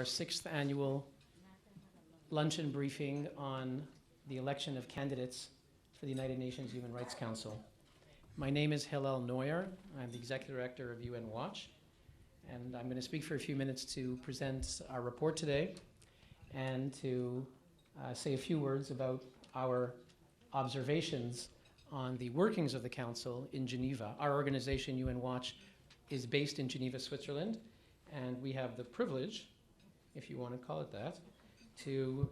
6th annual luncheon briefing on the election of candidates for the United Nations Human Rights Council. My name is Hillel Neuer. I'm the Executive Director of UN Watch, and I'm going to speak for a few minutes to present our report today and to say a few words about our observations on the workings of the Council in Geneva. Our organization, UN Watch, is based in Geneva, Switzerland, and we have the privilege, if you want to call it that, to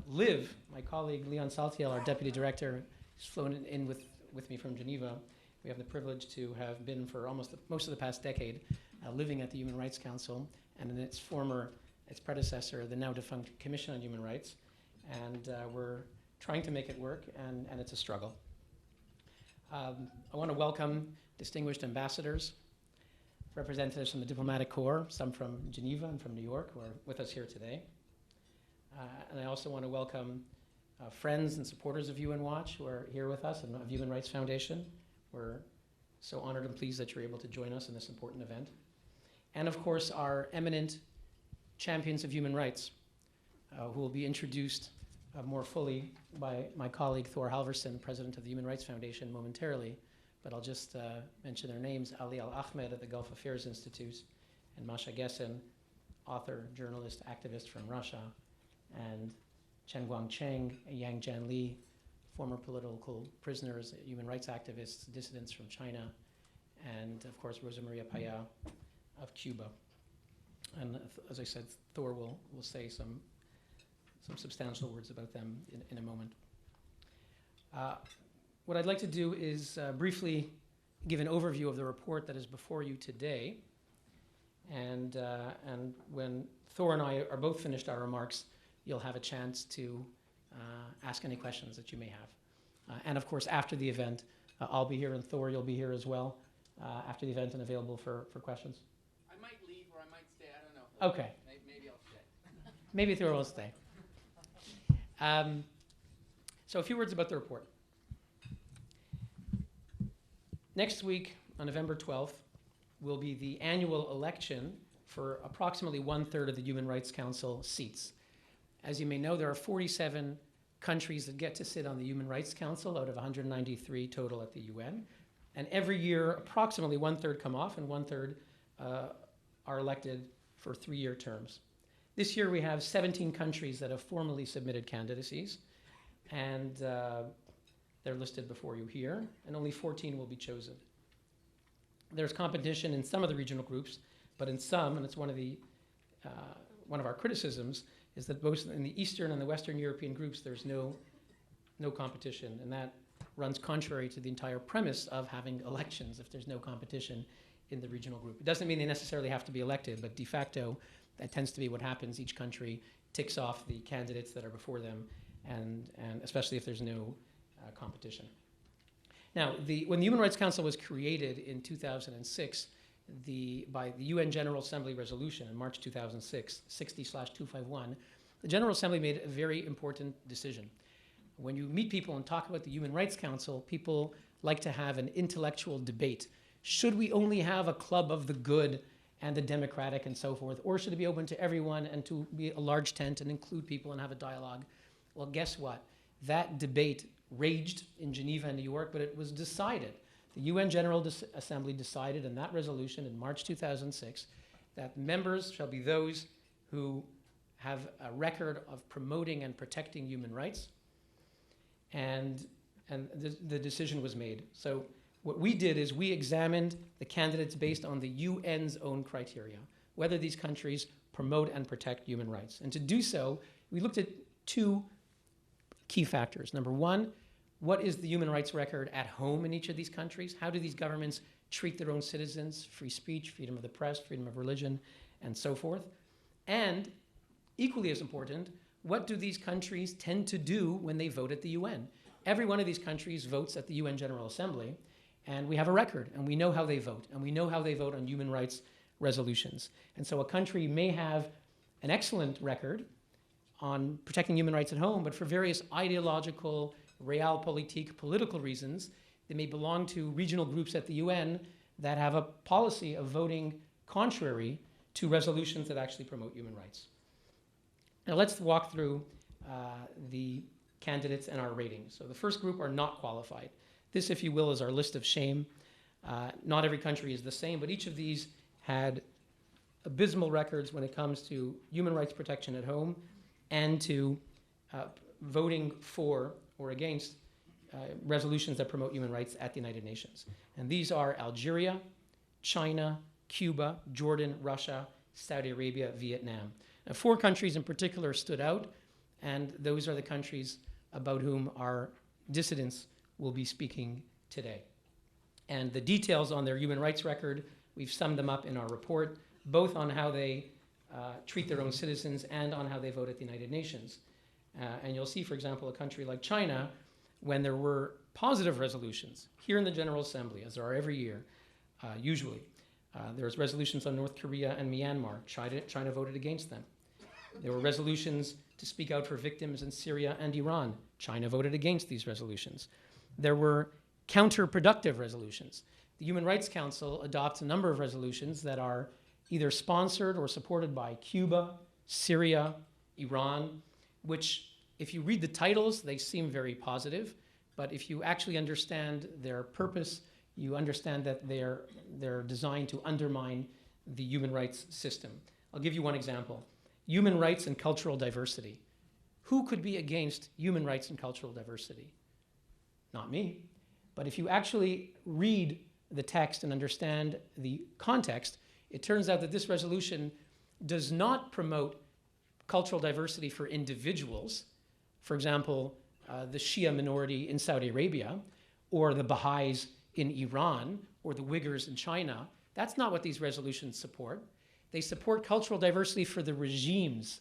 live. My colleague Leon Saltiel, our Deputy Director, is flown in with me from Geneva. We have the privilege to have been for most of the past decade living at the Human Rights Council and in its predecessor, the now defunct Commission on Human Rights. And we're trying to make it work, and it's a struggle. I want to welcome distinguished ambassadors, representatives from the Diplomatic Corps, some from Geneva and from New York, who are with us here today. And I also want to welcome friends and supporters of UN Watch who are here with us and of Human Rights Foundation. We're so honored and pleased that you're able to join us in this important event. And of course, our eminent champions of human rights, who will be introduced more fully by my colleague Thor Halvorsen, President of the Human Rights Foundation, momentarily. But I'll just mention their names: Ali Al-Ahmed at the Gulf Affairs Institute, and Masha Gessen, author, journalist, activist from Russia, and Chen Guangcheng, Yang Jianli, former political prisoners, human rights activists, dissidents from China, and of course Rosa Maria Payá of Cuba. And as I said, Thor will say some substantial words about them in a moment. What I'd like to do is briefly give an overview of the report that is before you today. And when Thor and I are both finished our remarks, you'll have a chance to ask any questions that you may have. And of course, after the event, I'll be here, and Thor, you'll be here as well after the event and available for questions. I might leave or I might stay. I don't know. Okay. Maybe I'll stay. Maybe Thor will stay. So a few words about the report. Next week, on November 12th, will be the annual election for approximately 1/3 of the Human Rights Council seats. As you may know, there are 47 countries that get to sit on the Human Rights Council out of 193 total at the UN. And every year, approximately 1/3 come off and 1/3 are elected for 3-year terms. This year, we have 17 countries that have formally submitted candidacies, and they're listed before you here, and only 14 will be chosen. There's competition in some of the regional groups, but in some, and it's one of our criticisms, is that both in the Eastern and the Western European groups, there's no competition, and that runs contrary to the entire premise of having elections if there's no competition in the regional group. It doesn't mean they necessarily have to be elected, but de facto, that tends to be what happens. Each country ticks off the candidates that are before them, and especially if there's no competition. Now, when the Human Rights Council was created in 2006, by the UN General Assembly resolution in March 2006, 60/251, the General Assembly made a very important decision. When you meet people and talk about the Human Rights Council, people like to have an intellectual debate. Should we only have a club of the good and the democratic and so forth, or should it be open to everyone and to be a large tent and include people and have a dialogue? Well, guess what? That debate raged in Geneva and New York, but it was decided. The UN General Assembly decided in that resolution in March 2006 that members shall be those who have a record of promoting and protecting human rights, and the decision was made. So what we did is we examined the candidates based on the UN's own criteria, whether these countries promote and protect human rights. And to do so, we looked at 2 key factors. Number one, what is the human rights record at home in each of these countries? How do these governments treat their own citizens? Free speech, freedom of the press, freedom of religion, and so forth. And equally as important, what do these countries tend to do when they vote at the UN? Every one of these countries votes at the UN General Assembly, and we have a record, and we know how they vote, and we know how they vote on human rights resolutions. And so a country may have an excellent record on protecting human rights at home, but for various ideological, realpolitik, political reasons, they may belong to regional groups at the UN that have a policy of voting contrary to resolutions that actually promote human rights. Now let's walk through the candidates and our ratings. So the first group are not qualified. This, if you will, is our list of shame. Not every country is the same, but each of these had abysmal records when it comes to human rights protection at home and to voting for or against resolutions that promote human rights at the United Nations. And these are Algeria, China, Cuba, Jordan, Russia, Saudi Arabia, Vietnam. Now, 4 countries in particular stood out, and those are the countries about whom our dissidents will be speaking today. And the details on their human rights record, we've summed them up in our report, both on how they treat their own citizens and on how they vote at the United Nations. And you'll see, for example, a country like China, when there were positive resolutions here in the General Assembly, as there are every year, usually. There's resolutions on North Korea and Myanmar. China voted against them. There were resolutions to speak out for victims in Syria and Iran. China voted against these resolutions. There were counterproductive resolutions. The Human Rights Council adopts a number of resolutions that are either sponsored or supported by Cuba, Syria, Iran, which, if you read the titles, they seem very positive, but if you actually understand their purpose, you understand that they're designed to undermine the human rights system. I'll give you one example. Human rights and cultural diversity. Who could be against human rights and cultural diversity? Not me. But if you actually read the text and understand the context, it turns out that this resolution does not promote cultural diversity for individuals. For example, the Shia minority in Saudi Arabia, or the Baha'is in Iran, or the Uyghurs in China. That's not what these resolutions support. They support cultural diversity for the regimes.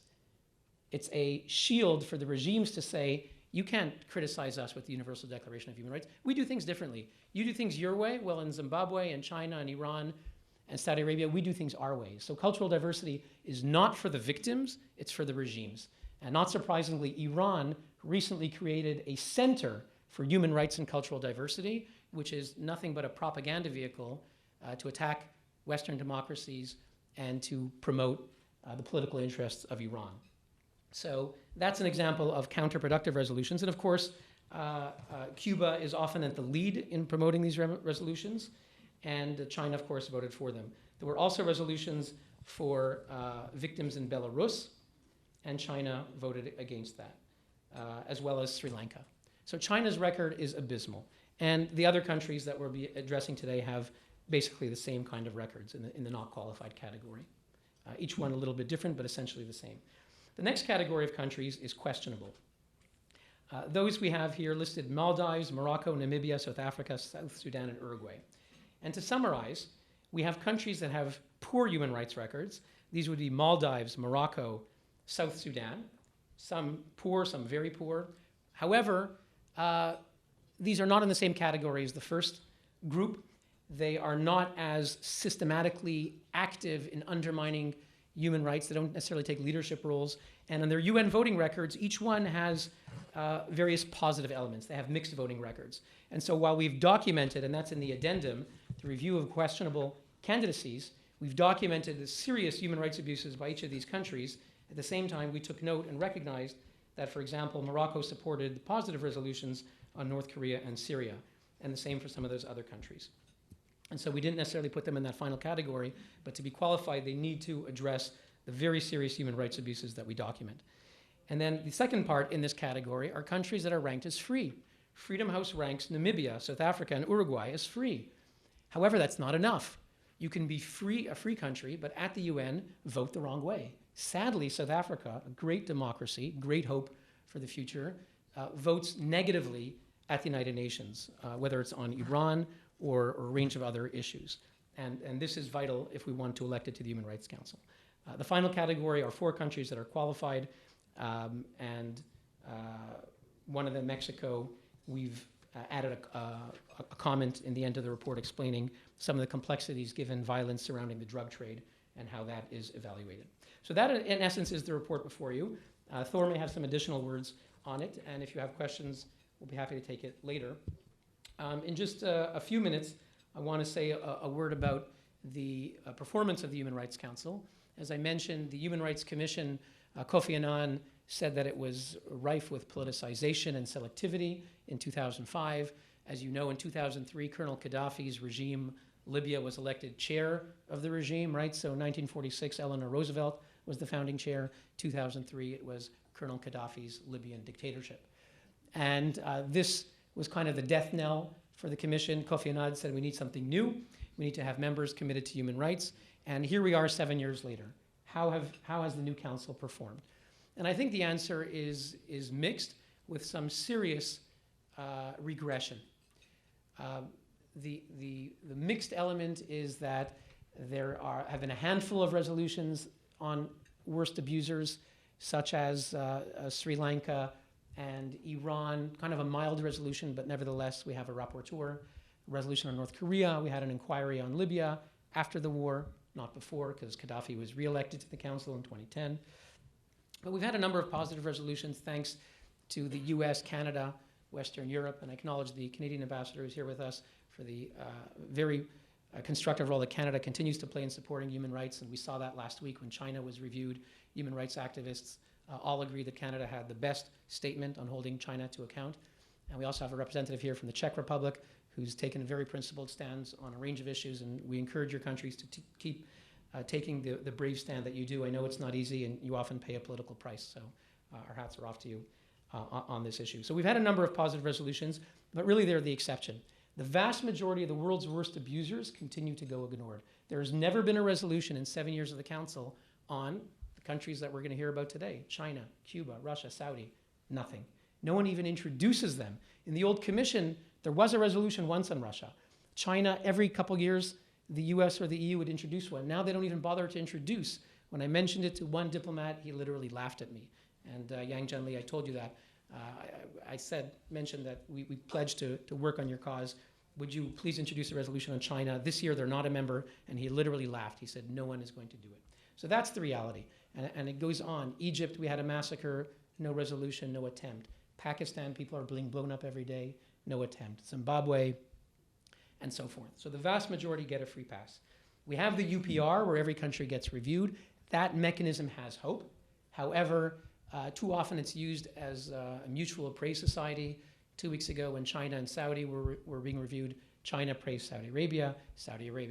It's a shield for the regimes to say, you can't criticize us with the Universal Declaration of Human Rights. We do things differently. You do things your way. Well, in Zimbabwe and China and Iran and Saudi Arabia, we do things our way. So cultural diversity is not for the victims, it's for the regimes. And not surprisingly, Iran recently created a center for human rights and cultural diversity, which is nothing but a propaganda vehicle to attack Western democracies and to promote the political interests of Iran. So that's an example of counterproductive resolutions. And of course, Cuba is often at the lead in promoting these resolutions, and China, of course, voted for them. There were also resolutions for victims in Belarus, and China voted against that, as well as Sri Lanka. So China's record is abysmal. And the other countries that we'll be addressing today have basically the same kind of records in the not qualified category. Each one a little bit different, but essentially the same. The next category of countries is questionable. Those we have here listed: Maldives, Morocco, Namibia, South Africa, South Sudan, and Uruguay. And to summarize, we have countries that have poor human rights records. These would be Maldives, Morocco, South Sudan, some poor, some very poor. However, these are not in the same category as the first group. They are not as systematically active in undermining human rights. They don't necessarily take leadership roles. And on their UN voting records, each one has various positive elements. They have mixed voting records. And so while we've documented, and that's in the addendum, the review of questionable candidacies, we've documented the serious human rights abuses by each of these countries. At the same time, we took note and recognized that, for example, Morocco supported positive resolutions on North Korea and Syria, and the same for some of those other countries. And so we didn't necessarily put them in that final category, but to be qualified, they need to address the very serious human rights abuses that we document. And then the second part in this category are countries that are ranked as free. Freedom House ranks Namibia, South Africa, and Uruguay as free. However, that's not enough. You can be free, a free country, but at the UN, vote the wrong way. Sadly, South Africa, a great democracy, great hope for the future, votes negatively at the United Nations, whether it's on Iran or a range of other issues. And this is vital if we want to elect it to the Human Rights Council. The final category are 4 countries that are qualified, and one of them, Mexico, we've added a comment in the end of the report explaining some of the complexities given violence surrounding the drug trade and how that is evaluated. So that, in essence, is the report before you. Thor may have some additional words on it, and if you have questions, we'll be happy to take it later. In just a few minutes, I want to say a word about the performance of the Human Rights Council. As I mentioned, the Human Rights Commission Kofi Annan said that it was rife with politicization and selectivity in 2005. As you know, in 2003, Colonel Gaddafi's regime, Libya, was elected chair of the regime, right? So 1946, Eleanor Roosevelt was the founding chair. 2003, it was Colonel Gaddafi's Libyan dictatorship. And this was kind of the death knell for the commission. Kofi Annan said we need something new. We need to have members committed to human rights. And here we are 7 years later. How has the new council performed? And I think the answer is mixed, with some serious regression. The mixed element is that there have been a handful of resolutions on worst abusers, such as Sri Lanka and Iran, kind of a mild resolution, but nevertheless we have a rapporteur. Resolution on North Korea, we had an inquiry on Libya after the war, not before, because Gaddafi was re-elected to the council in 2010. But we've had a number of positive resolutions thanks to the US, Canada, Western Europe, and I acknowledge the Canadian ambassador who's here with us for the very constructive role that Canada continues to play in supporting human rights, and we saw that last week when China was reviewed. Human rights activists all agree that Canada had the best statement on holding China to account. And we also have a representative here from the Czech Republic who's taken very principled stands on a range of issues, and we encourage your countries to keep taking the brave stand that you do. I know it's not easy, and you often pay a political price, so our hats are off to you on this issue. So we've had a number of positive resolutions, but really they're the exception. The vast majority of the world's worst abusers continue to go ignored. There has never been a resolution in 7 years of the Council on the countries that we're going to hear about today: China, Cuba, Russia, Saudi. Nothing. No one even introduces them. In the old Commission, there was a resolution once on Russia. China, every couple years, the US or the EU would introduce one. Now they don't even bother to introduce. When I mentioned it to one diplomat, he literally laughed at me. And Yang Zhenli, I told you that. I mentioned that we pledged to work on your cause. Would you please introduce a resolution on China? This year they're not a member, and he literally laughed. He said, no one is going to do it. So that's the reality. And it goes on. Egypt, we had a massacre, no resolution, no attempt. Pakistan, people are being blown up every day, no attempt. Zimbabwe, and so forth. So the vast majority get a free pass. We have the UPR, where every country gets reviewed. That mechanism has hope. However, too often it's used as a mutual praise society. 2 weeks ago, when China and Saudi were being reviewed, China praised Saudi Arabia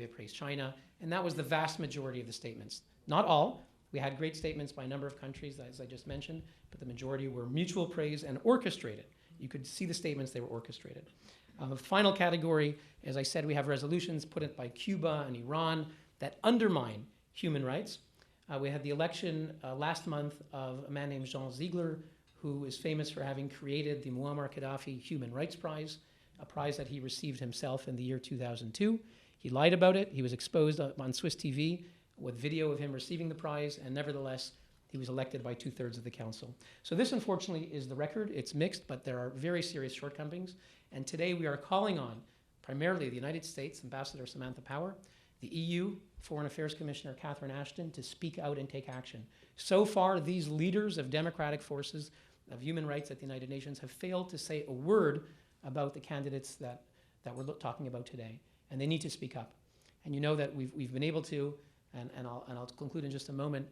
praised China, and that was the vast majority of the statements. Not all. We had great statements by a number of countries, as I just mentioned, but the majority were mutual praise and orchestrated. You could see the statements, they were orchestrated. The final category, as I said, we have resolutions put in by Cuba and Iran that undermine human rights. We had the election last month of a man named Jean Ziegler, who is famous for having created the Muammar Gaddafi Human Rights Prize, a prize that he received himself in the year 2002. He lied about it. He was exposed on Swiss TV with video of him receiving the prize, and nevertheless, he was elected by 2/3 of the council. So this, unfortunately, is the record. It's mixed, but there are very serious shortcomings. And today we are calling on primarily the United States, Ambassador Samantha Power, the EU, Foreign Affairs Commissioner Catherine Ashton, to speak out and take action. So far, these leaders of democratic forces of human rights at the United Nations have failed to say a word about the candidates that we're talking about today, and they need to speak up. And you know that we've been able to, and I'll conclude in just a moment,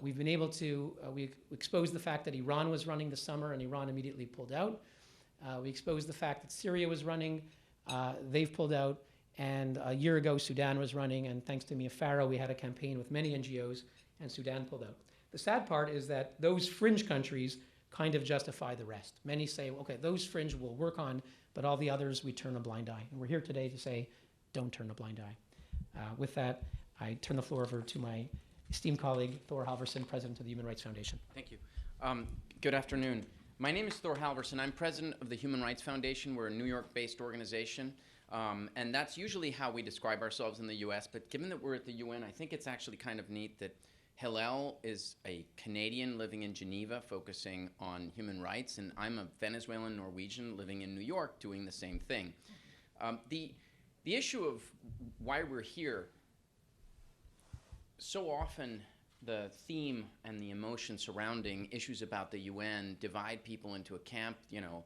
we've been able to, we exposed the fact that Iran was running this summer and Iran immediately pulled out. We exposed the fact that Syria was running, they've pulled out, and a year ago Sudan was running, and thanks to Mia Farrow, we had a campaign with many NGOs, and Sudan pulled out. The sad part is that those fringe countries kind of justify the rest. Many say, okay, those fringe we'll work on, but all the others we turn a blind eye. And we're here today to say, don't turn a blind eye. With that, I turn the floor over to my esteemed colleague, Thor Halvorsen, President of the Human Rights Foundation. Thank you. Good afternoon. My name is Thor Halvorsen. I'm president of the Human Rights Foundation. We're a New York-based organization, and that's usually how we describe ourselves in the U.S., but given that we're at the UN, I think it's actually kind of neat that Hillel is a Canadian living in Geneva focusing on human rights, and I'm a Venezuelan Norwegian living in New York doing the same thing. The issue of why we're here, so often the theme and the emotion surrounding issues about the UN divide people into a camp, you know,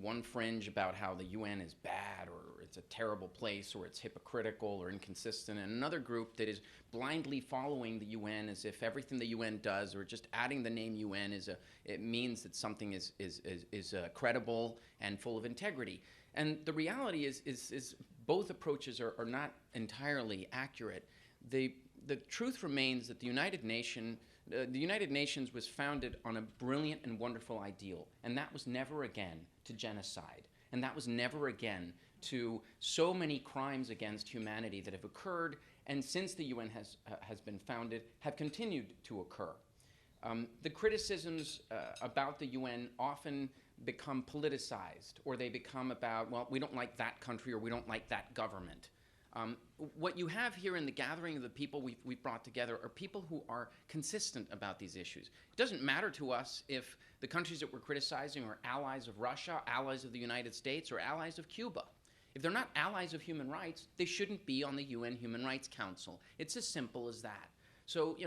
one fringe about how the UN is bad or it's a terrible place, or it's hypocritical or inconsistent, and another group that is blindly following the UN as if everything the UN does, or just adding the name UN it means that something is credible and full of integrity. And the reality is both approaches are not entirely accurate. The truth remains that the United Nations was founded on a brilliant and wonderful ideal, and that was never again to genocide, and that was never again to so many crimes against humanity that have occurred, and since the UN has been founded, have continued to occur. The criticisms about the UN often become politicized, or they become about, well, we don't like that country, or we don't like that government. What you have here in the gathering of the people we've brought together are people who are consistent about these issues. It doesn't matter to us if the countries that we're criticizing are allies of Russia, allies of the United States, or allies of Cuba. If they're not allies of human rights, they shouldn't be on the UN Human Rights Council. It's as simple as that. So,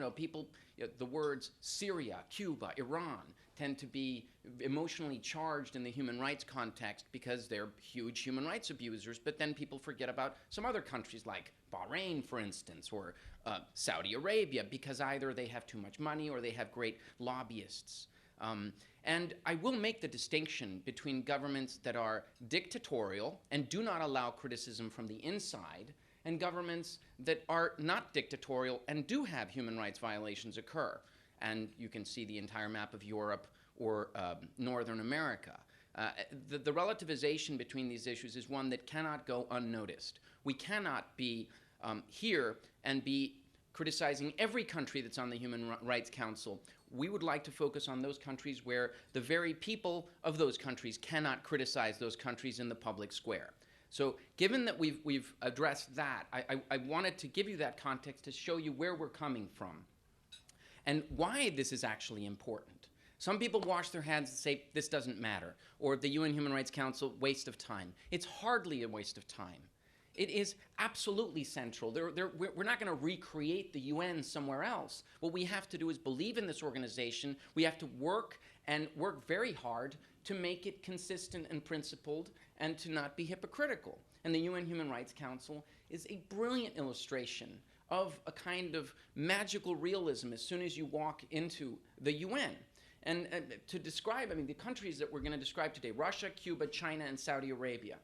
the words Syria, Cuba, Iran tend to be emotionally charged in the human rights context because they're huge human rights abusers, but then people forget about some other countries like Bahrain, for instance, or Saudi Arabia, because either they have too much money or they have great lobbyists. And I will make the distinction between governments that are dictatorial and do not allow criticism from the inside, and governments that are not dictatorial and do have human rights violations occur. And you can see the entire map of Europe or Northern America. The relativization between these issues is one that cannot go unnoticed. We cannot be here and be criticizing every country that's on the Human Rights Council. We would like to focus on those countries where the very people of those countries cannot criticize those countries in the public square. So given that we've addressed that, I wanted to give you that context to show you where we're coming from and why this is actually important. Some people wash their hands and say, this doesn't matter, or the UN Human Rights Council, waste of time. It's hardly a waste of time. It is absolutely central. We're not going to recreate the UN somewhere else. What we have to do is believe in this organization. We have to work very hard to make it consistent and principled and to not be hypocritical. And the UN Human Rights Council is a brilliant illustration of a kind of magical realism as soon as you walk into the UN. And to describe, the countries that we're going to describe today, Russia, Cuba, China, and Saudi Arabia,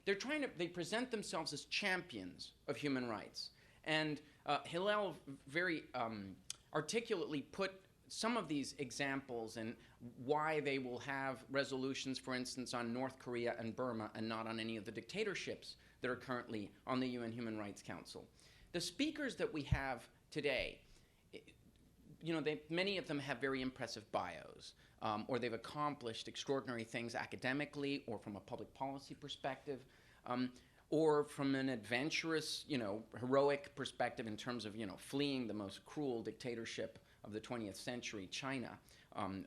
they present themselves as champions of human rights. And Hillel very articulately put some of these examples and why they will have resolutions, for instance, on North Korea and Burma and not on any of the dictatorships that are currently on the UN Human Rights Council. The speakers that we have today, many of them have very impressive bios, or they've accomplished extraordinary things academically or from a public policy perspective, or from an adventurous, heroic perspective in terms of, fleeing the most cruel dictatorship of the 20th century, China,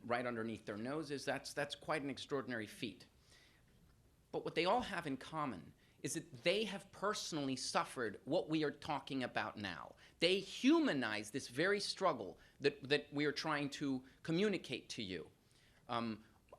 right underneath their noses. That's quite an extraordinary feat. But what they all have in common is that they have personally suffered what we are talking about now. They humanize this very struggle that we are trying to communicate to you,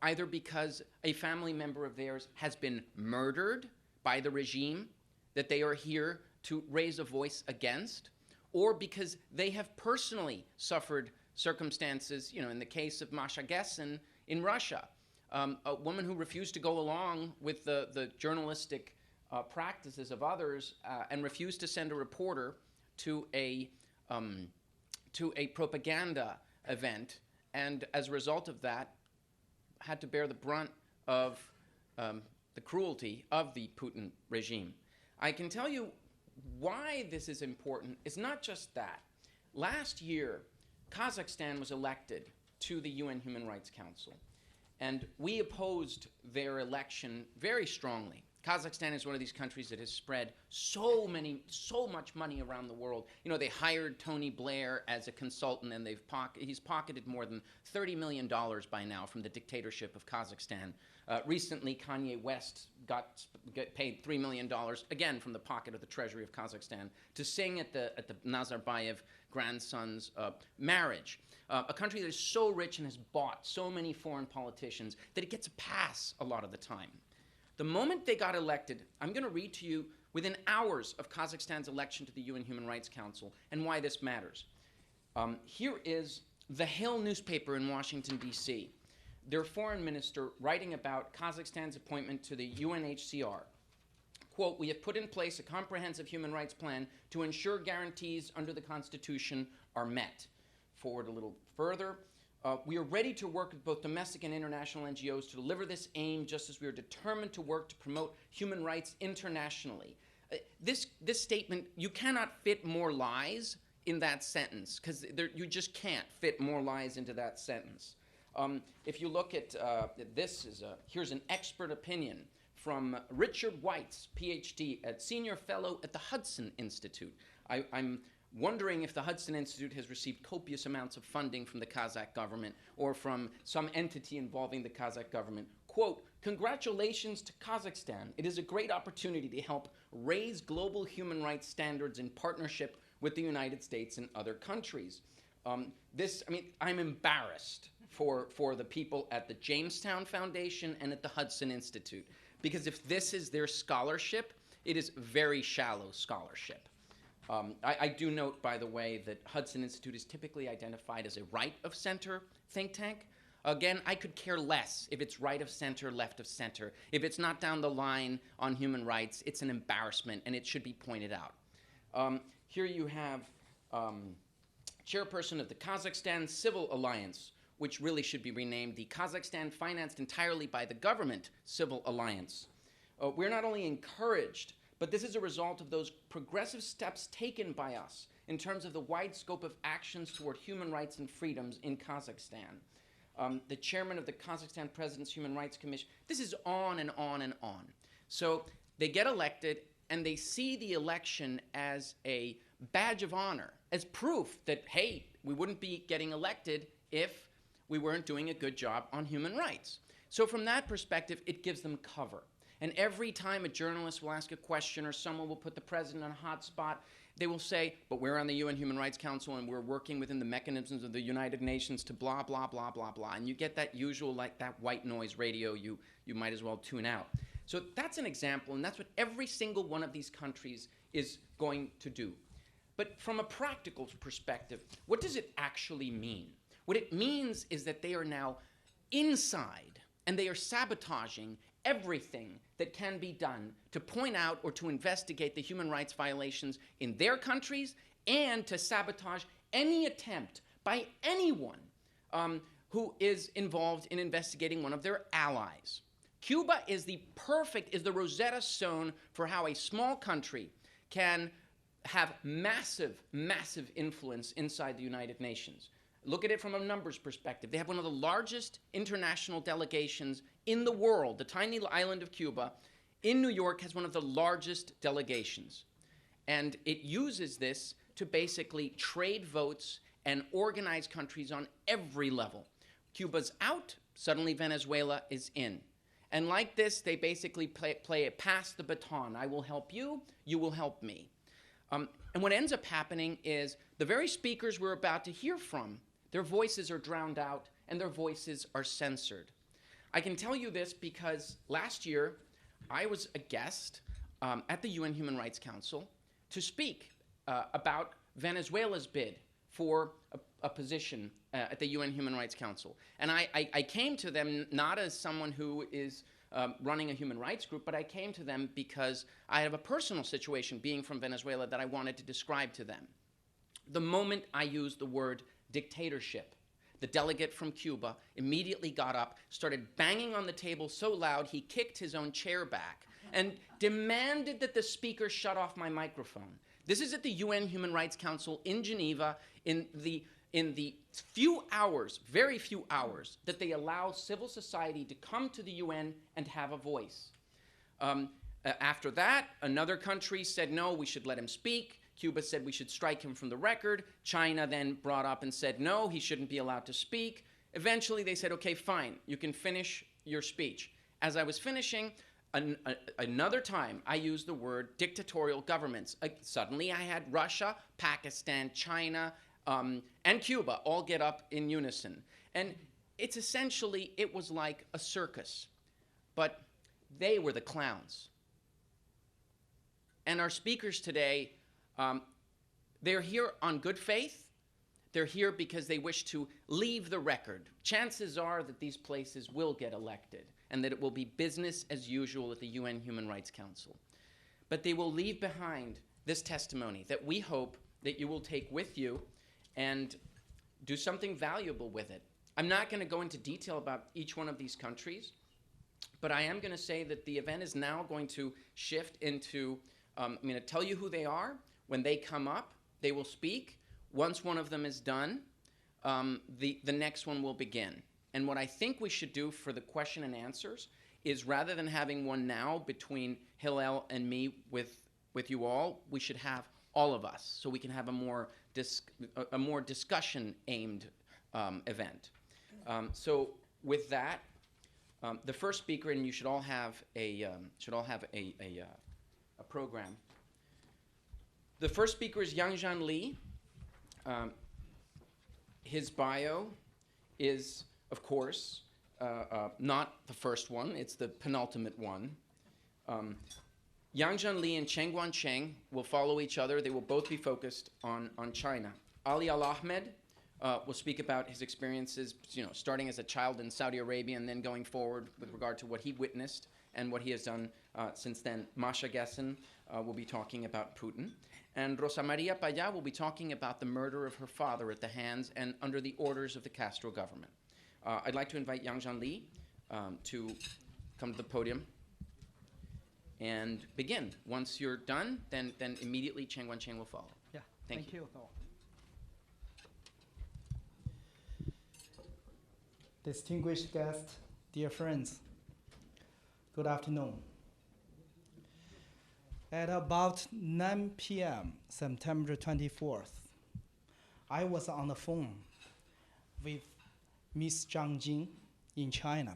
either because a family member of theirs has been murdered by the regime that they are here to raise a voice against, or because they have personally suffered circumstances, in the case of Masha Gessen in Russia, a woman who refused to go along with the journalistic practices of others and refused to send a reporter to a propaganda event, and as a result of that, had to bear the brunt of the cruelty of the Putin regime. I can tell you why this is important. It's not just that. Last year, Kazakhstan was elected to the UN Human Rights Council, and we opposed their election very strongly. Kazakhstan is one of these countries that has spread so much money around the world. They hired Tony Blair as a consultant, and he's pocketed more than $30 million by now from the dictatorship of Kazakhstan. Recently, Kanye West got paid $3 million, again from the pocket of the treasury of Kazakhstan, to sing at the Nazarbayev grandson's marriage. A country that is so rich and has bought so many foreign politicians that it gets a pass a lot of the time. The moment they got elected, I'm going to read to you within hours of Kazakhstan's election to the UN Human Rights Council and why this matters. Here is the Hill newspaper in Washington, D.C., their foreign minister writing about Kazakhstan's appointment to the UNHCR. Quote, "We have put in place a comprehensive human rights plan to ensure guarantees under the Constitution are met." Forward a little further. "We are ready to work with both domestic and international NGOs to deliver this aim, just as we are determined to work to promote human rights internationally." This statement, you cannot fit more lies in that sentence, because you just can't fit more lies into that sentence. If you look at here's an expert opinion from Richard Weitz, PhD, senior fellow at the Hudson Institute. I'm wondering if the Hudson Institute has received copious amounts of funding from the Kazakh government or from some entity involving the Kazakh government. Quote, "Congratulations to Kazakhstan. It is a great opportunity to help raise global human rights standards in partnership with the United States and other countries." I'm embarrassed for the people at the Jamestown Foundation and at the Hudson Institute, because if this is their scholarship, it is very shallow scholarship. I do note, by the way, that Hudson Institute is typically identified as a right-of-center think tank. Again, I could care less if it's right of center, left of center. If it's not down the line on human rights, it's an embarrassment, and it should be pointed out. Here you have chairperson of the Kazakhstan Civil Alliance, which really should be renamed the Kazakhstan Financed Entirely by the Government Civil Alliance. We're not only encouraged, but this is a result of those progressive steps taken by us in terms of the wide scope of actions toward human rights and freedoms in Kazakhstan. The chairman of the Kazakhstan President's Human Rights Commission. This is on and on and on. So they get elected, and they see the election as a badge of honor, as proof that, hey, we wouldn't be getting elected if we weren't doing a good job on human rights. So from that perspective, it gives them cover. And every time a journalist will ask a question or someone will put the president on a hot spot, they will say, but we're on the UN Human Rights Council and we're working within the mechanisms of the United Nations to blah, blah, blah, blah, blah. And you get that usual, like that white noise radio you might as well tune out. So that's an example, and that's what every single one of these countries is going to do. But from a practical perspective, what does it actually mean? What it means is that they are now inside, and they are sabotaging everything that can be done to point out or to investigate the human rights violations in their countries, and to sabotage any attempt by anyone who is involved in investigating one of their allies. Cuba is the Rosetta Stone for how a small country can have massive, massive influence inside the United Nations. Look at it from a numbers perspective. They have one of the largest international delegations in the world. The tiny island of Cuba in New York has one of the largest delegations. And it uses this to basically trade votes and organize countries on every level. Cuba's out, suddenly Venezuela is in. And like this, they basically play it pass the baton. I will help you, you will help me. And what ends up happening is the very speakers we're about to hear from, their voices are drowned out and their voices are censored. I can tell you this because last year I was a guest at the UN Human Rights Council to speak about Venezuela's bid for a position at the UN Human Rights Council. And I came to them not as someone who is running a human rights group, but I came to them because I have a personal situation being from Venezuela that I wanted to describe to them. The moment I used the word dictatorship, the delegate from Cuba immediately got up, started banging on the table so loud he kicked his own chair back, and demanded that the speaker shut off my microphone. This is at the UN Human Rights Council in Geneva in the few hours, very few hours, that they allow civil society to come to the UN and have a voice. After that, another country said, no, we should let him speak. Cuba said we should strike him from the record. China then brought up and said, no, he shouldn't be allowed to speak. Eventually, they said, okay, fine, you can finish your speech. As I was finishing, another time, I used the word dictatorial governments. Suddenly, I had Russia, Pakistan, China, and Cuba all get up in unison. And it's essentially, it was like a circus. But they were the clowns. And our speakers today, they're here on good faith. They're here because they wish to leave the record. Chances are that these places will get elected and that it will be business as usual at the UN Human Rights Council. But they will leave behind this testimony that we hope that you will take with you and do something valuable with it. I'm not going to go into detail about each one of these countries, but I am going to say that the event is now going to shift into, I'm going to tell you who they are. When they come up, they will speak. Once one of them is done, the next one will begin. And what I think we should do for the question and answers is, rather than having one now between Hillel and me with you all, we should have all of us, so we can have a more discussion-aimed event. So with that, the first speaker, and you should all have a program. The first speaker is Yangzhan Li. His bio is, of course, not the first one. It's the penultimate one. Yangzhan Li and Cheng Guancheng will follow each other. They will both be focused on China. Ali Al-Ahmed will speak about his experiences, starting as a child in Saudi Arabia and then going forward with regard to what he witnessed and what he has done since then. Masha Gessen will be talking about Putin. And Rosa Maria Payá will be talking about the murder of her father at the hands and under the orders of the Castro government. I'd like to invite Yangzhan Li to come to the podium and begin. Once you're done, then immediately Cheng Guancheng will follow. Yeah, Thank you. Distinguished guests, dear friends, good afternoon. At about 9 p.m., September 24th, I was on the phone with Miss Zhang Jing in China,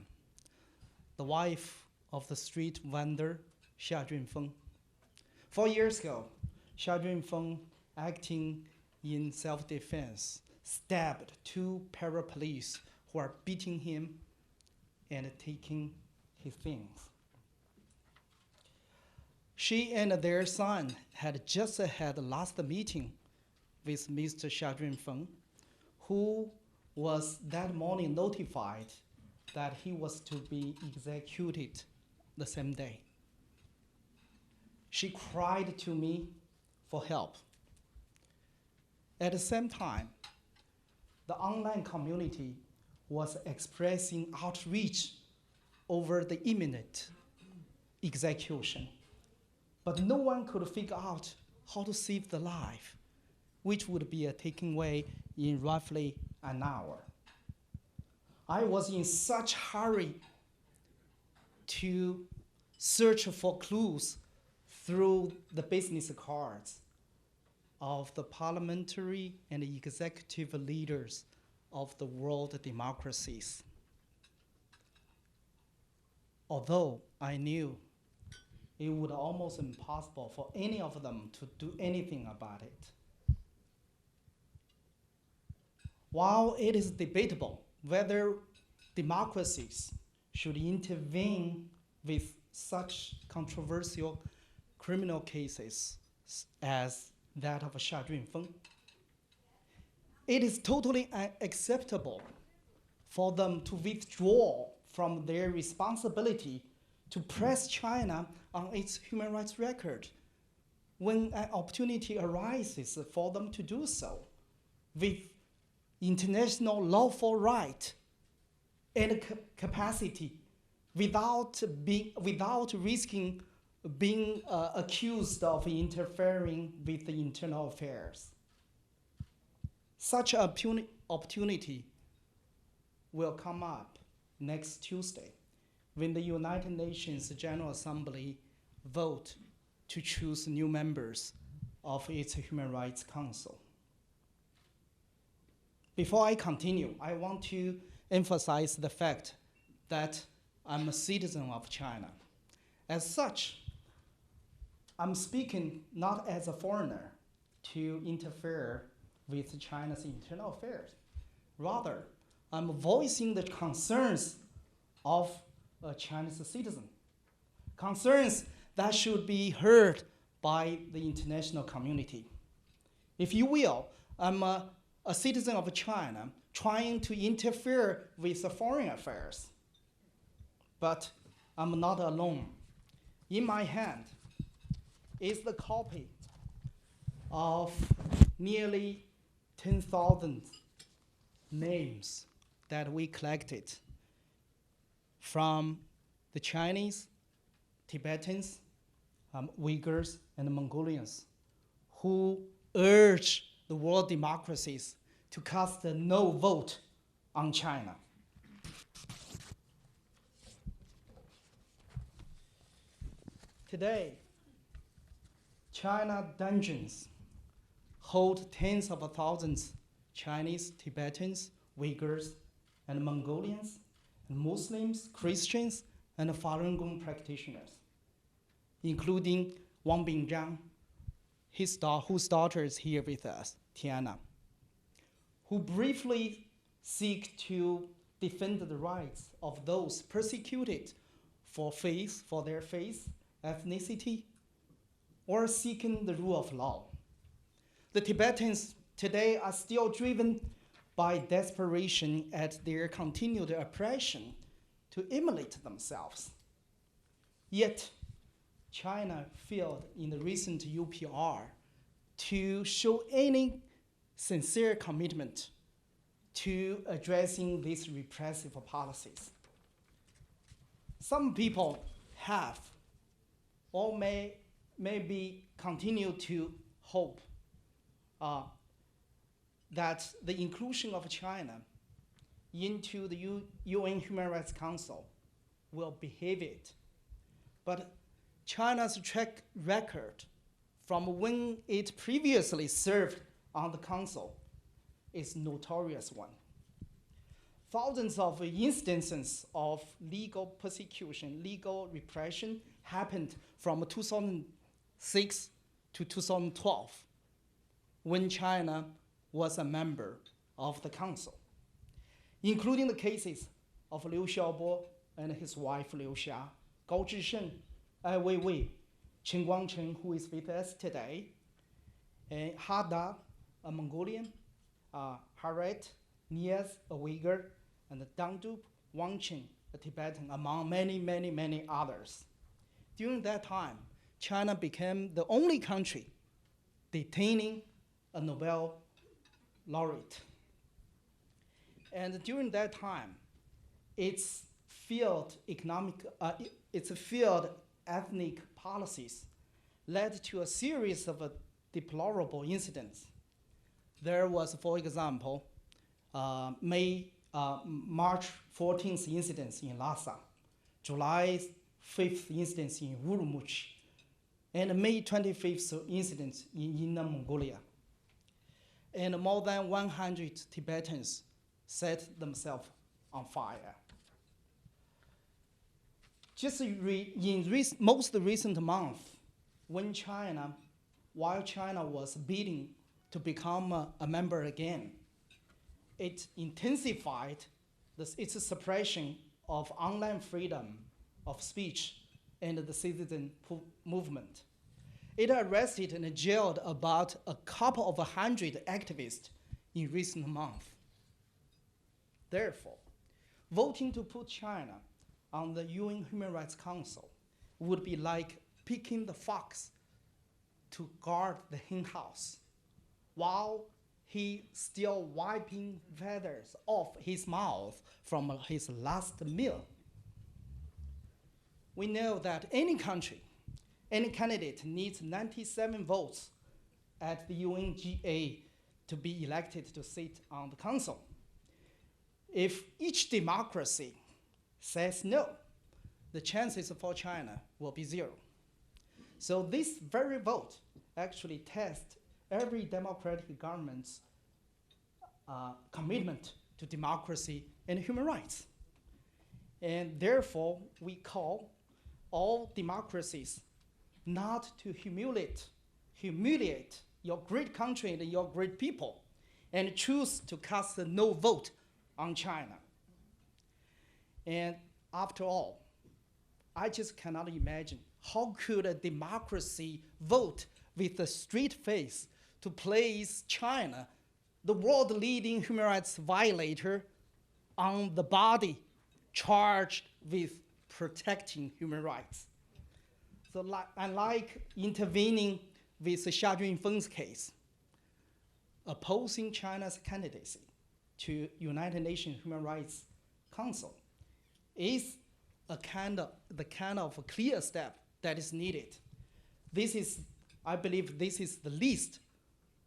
the wife of the street vendor Xia Junfeng. 4 years ago, Xia Junfeng, acting in self-defense, stabbed 2 para-police who are beating him and taking his things. She and their son had just had last meeting with Mr. Xia Junfeng, who was that morning notified that he was to be executed the same day. She cried to me for help. At the same time, the online community was expressing outrage over the imminent execution. But no one could figure out how to save the life, which would be taking way in roughly an hour. I was in such hurry to search for clues through the business cards of the parliamentary and executive leaders of the world democracies. Although I knew it would almost impossible for any of them to do anything about it. While it is debatable whether democracies should intervene with such controversial criminal cases as that of Xia Junfeng, it is totally unacceptable for them to withdraw from their responsibility to press China on its human rights record when an opportunity arises for them to do so with international lawful right and capacity without risking being accused of interfering with the internal affairs. Such opportunity will come up next Tuesday when the United Nations General Assembly vote to choose new members of its Human Rights Council. Before I continue, I want to emphasize the fact that I'm a citizen of China. As such, I'm speaking not as a foreigner to interfere with China's internal affairs. Rather, I'm voicing the concerns of a Chinese citizen concerns that should be heard by the international community. If you will, I'm a citizen of China trying to interfere with the foreign affairs. But I'm not alone. In my hand is the copy of nearly 10,000 names that we collected from the Chinese, Tibetans, Uyghurs, and Mongolians who urge the world democracies to cast a no vote on China. Today, China dungeons hold tens of thousands Chinese, Tibetans, Uyghurs, and Mongolians, and Muslims, Christians, and Falun Gong practitioners, including Wang Bingzhang, whose daughter is here with us, Tiana, who briefly seek to defend the rights of those persecuted for faith, for their faith, ethnicity, or seeking the rule of law. The Tibetans today are still driven by desperation at their continued oppression to immolate themselves. Yet, China failed in the recent UPR to show any sincere commitment to addressing these repressive policies. Some people have or maybe continue to hope that the inclusion of China into the UN Human Rights Council will behave it. But China's track record from when it previously served on the council is notorious one. Thousands of instances of legal persecution, legal repression happened from 2006 to 2012 when China was a member of the council, including the cases of Liu Xiaobo and his wife Liu Xia, Gao Zhisheng, Ai Weiwei, Chen Guangcheng, who is with us today, and Hada, a Mongolian, Haret, Niaz, a Uyghur, and Dangdup Wangchen, a Tibetan, among many, many, many others. During that time, China became the only country detaining a Nobel laureate. And during that time, its failed ethnic policies led to a series of deplorable incidents. There was, for example, March 14th incidents in Lhasa, July 5th incidents in Urumqi, and May 25th incidents in Inner Mongolia. And more than 100 Tibetans set themselves on fire. Just in most recent month, while China was bidding to become a member again, it intensified its suppression of online freedom of speech and the citizen movement. It arrested and jailed about a couple of 100 activists in recent months. Therefore, voting to put China on the UN Human Rights Council would be like picking the fox to guard the hen house while he still wiping feathers off his mouth from his last meal. We know that any country, any candidate needs 97 votes at the UNGA to be elected to sit on the council. If each democracy says no, the chances for China will be zero. So this very vote actually tests every democratic government's commitment to democracy and human rights. And therefore, we call all democracies not to humiliate your great country and your great people, and choose to cast a no vote on China. And after all, I just cannot imagine how could a democracy vote with a straight face to place China, the world-leading human rights violator, on the body charged with protecting human rights. So unlike intervening with Xia Junfeng's case, opposing China's candidacy to United Nations Human Rights Council is the kind of clear step that is needed. I believe this is the least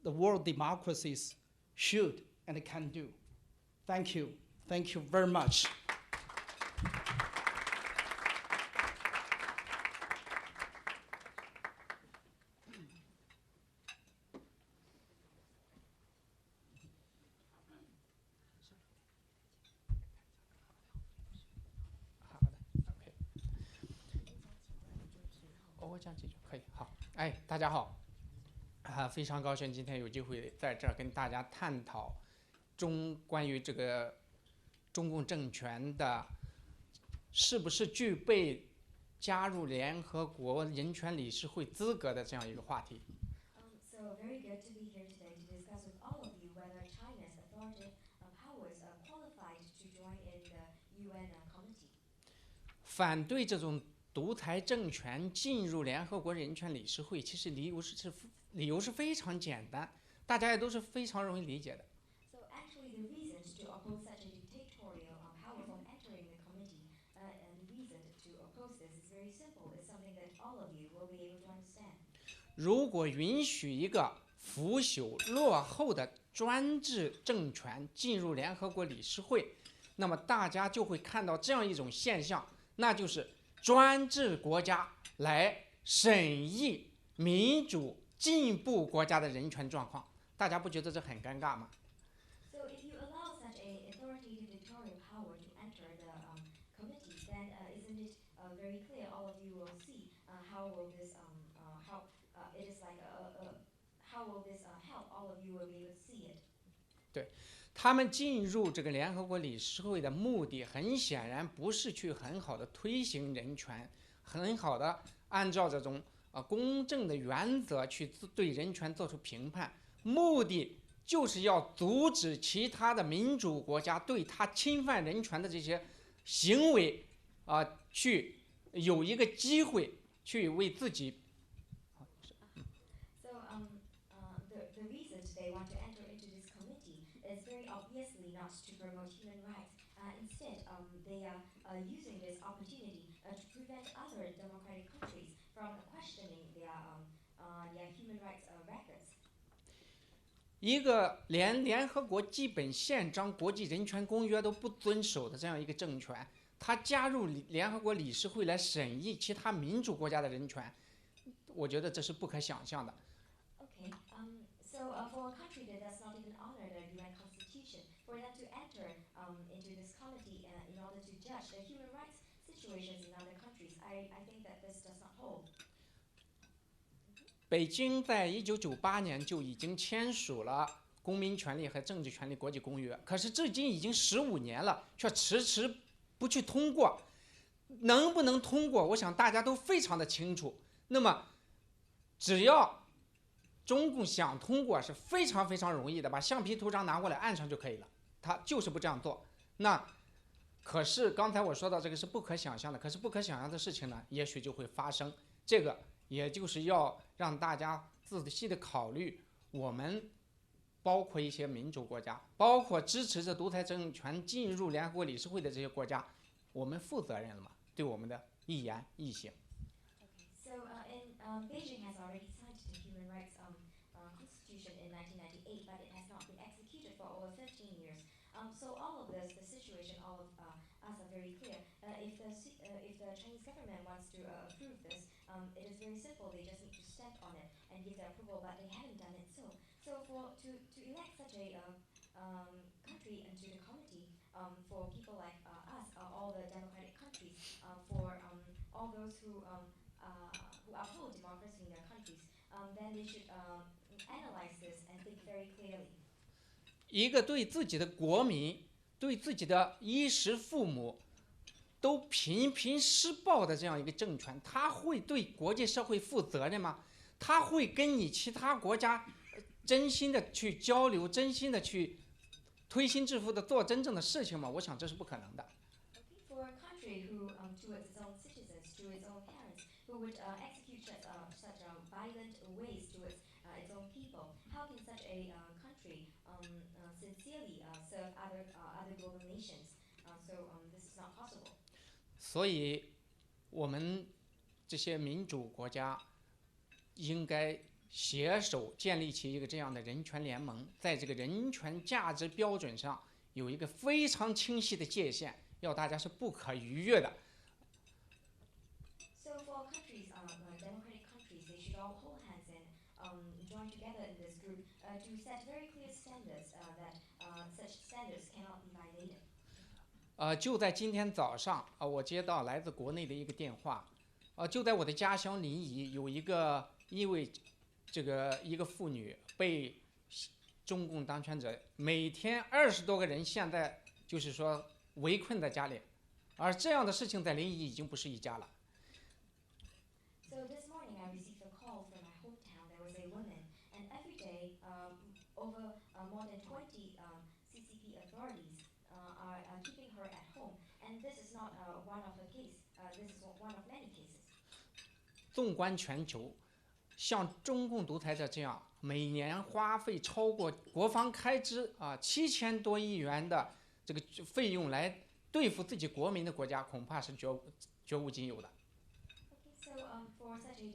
the world democracies should and can do. Thank you. Thank you very much.大家好，非常高兴今天有机会在这儿跟大家探讨关于这个中共政权的是不是具备加入联合国人权理事会资格的这样一个话题。So very good to be here today to discuss with all of you whether China's authoritative powers are qualified to join in the UN committee. 反对这种独裁政权进入联合国人权理事会，其实理由是非常简单，大家也都是非常容易理解的。So actually, the reasons to oppose such a dictatorial power from entering the committee, and the reason to oppose this is very simple. It's something that all of you will be able to understand. 如果允许一个腐朽落后的专制政权进入联合国理事会，那么大家就会看到这样一种现象，那就是专制国家来审议民主进步国家的人权状况，大家不觉得这很尴尬吗？ So if you allow such a authoritative dictatorial power to enter the committee, then isn't it very clear? All of you will see how will this it is like how will this help? All of you will be able to see it. 他们进入这个联合国理事会的目的，很显然不是去很好的推行人权，很好的按照这种公正的原则去对人权做出评判，目的就是要阻止其他的民主国家对他侵犯人权的这些行为去有一个机会去为自己。So the reasons they want to enter into this committee is very obviously not to promote human rights. Instead, they are using this opportunity to prevent other democratic countries from questioning their human rights records. 一个连联合国基本宪章、国际人权公约都不遵守的这样一个政权，他加入联合国理事会来审议其他民主国家的人权，我觉得这是不可想象的。Okay. So for a country that does not even honor the UN Constitution, for them to enter into this committee in order to judge the human rights situations in other countries, I think that this does not hold. 北京在1998年就已经签署了《公民权利和政治权利国际公约》，可是至今已经15年了，却迟迟不去通过。能不能通过，我想大家都非常的清楚。那么，只要中共想通过，是非常非常容易的，把橡皮图章拿过来按上就可以了。他就是不这样做。那可是刚才我说到这个是不可想象的，可是不可想象的事情呢，也许就会发生。这个也就是要让大家仔细的考虑，我们包括一些民主国家，包括支持着独裁政权进入联合国理事会的这些国家，我们负责任了吗？对我们的一言一行。So Beijing has already signed the Human Rights Constitution in 1998, but it has not been executed for over 15 years. So all of this, the situation, all of us are very clear. If the Chinese government wants to approve this, it is very simple. They just need to stamp on it and give their approval, but they haven't done it. So to elect such a country into the committee, for people like us, all the democratic countries, for all those who uphold democracy in their countries, then they should analyze this and think very clearly. 一个对自己的国民、对自己的衣食父母都频频施暴的这样一个政权，他会对国际社会负责任吗？他会跟你其他国家真心的去交流，真心的去推心置腹的做真正的事情吗？我想这是不可能的。Okay, for a country who, towards its own citizens, to its own parents, who would execute such violent ways towards its own people, how can such a country sincerely serve other global nations? This is not possible. 所以，我们这些民主国家应该携手建立起一个这样的人权联盟，在这个人权价值标准上有一个非常清晰的界限，要大家是不可逾越的。So for countries, democratic countries, they should all hold hands and join together in this group to set very clear standards that such standards cannot be violated. 就在今天早上我接到来自国内的一个电话，就在我的家乡临沂，有一位一个妇女被中共当权者每天20多个人现在就是说围困在家里，而这样的事情在临沂已经不是一家了。So this morning I received a call from my hometown. There was a woman, and every day over more than 20 CCP authorities are keeping her at home. And this is not one of a case. This is one of many cases. 纵观全球，像中共独裁者这样每年花费超过国防开支7000多亿元的这个费用来对付自己国民的国家，恐怕是绝无仅有的。Okay, so for such a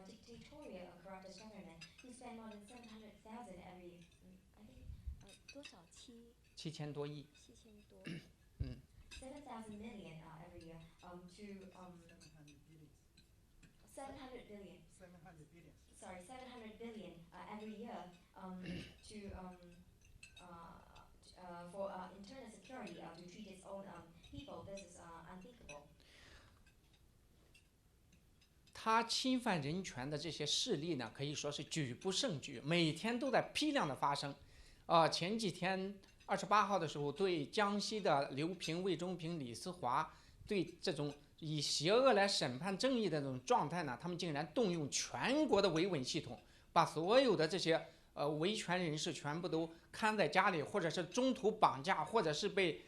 dictatorial corrupt government who spend more than 700,000 every, I think, 多少7000多亿。 7,000 million every year to 700 billion. Sorry, 700 billion every year for internal security to treat its own people. This is unthinkable. 他侵犯人权的这些事例呢，可以说是举不胜举，每天都在批量的发生。前几天28号的时候，对江西的刘平、魏忠平、李思华，对这种以邪恶来审判正义的这种状态呢，他们竟然动用全国的维稳系统，把所有的这些维权人士全部都看在家里，或者是中途绑架，或者是被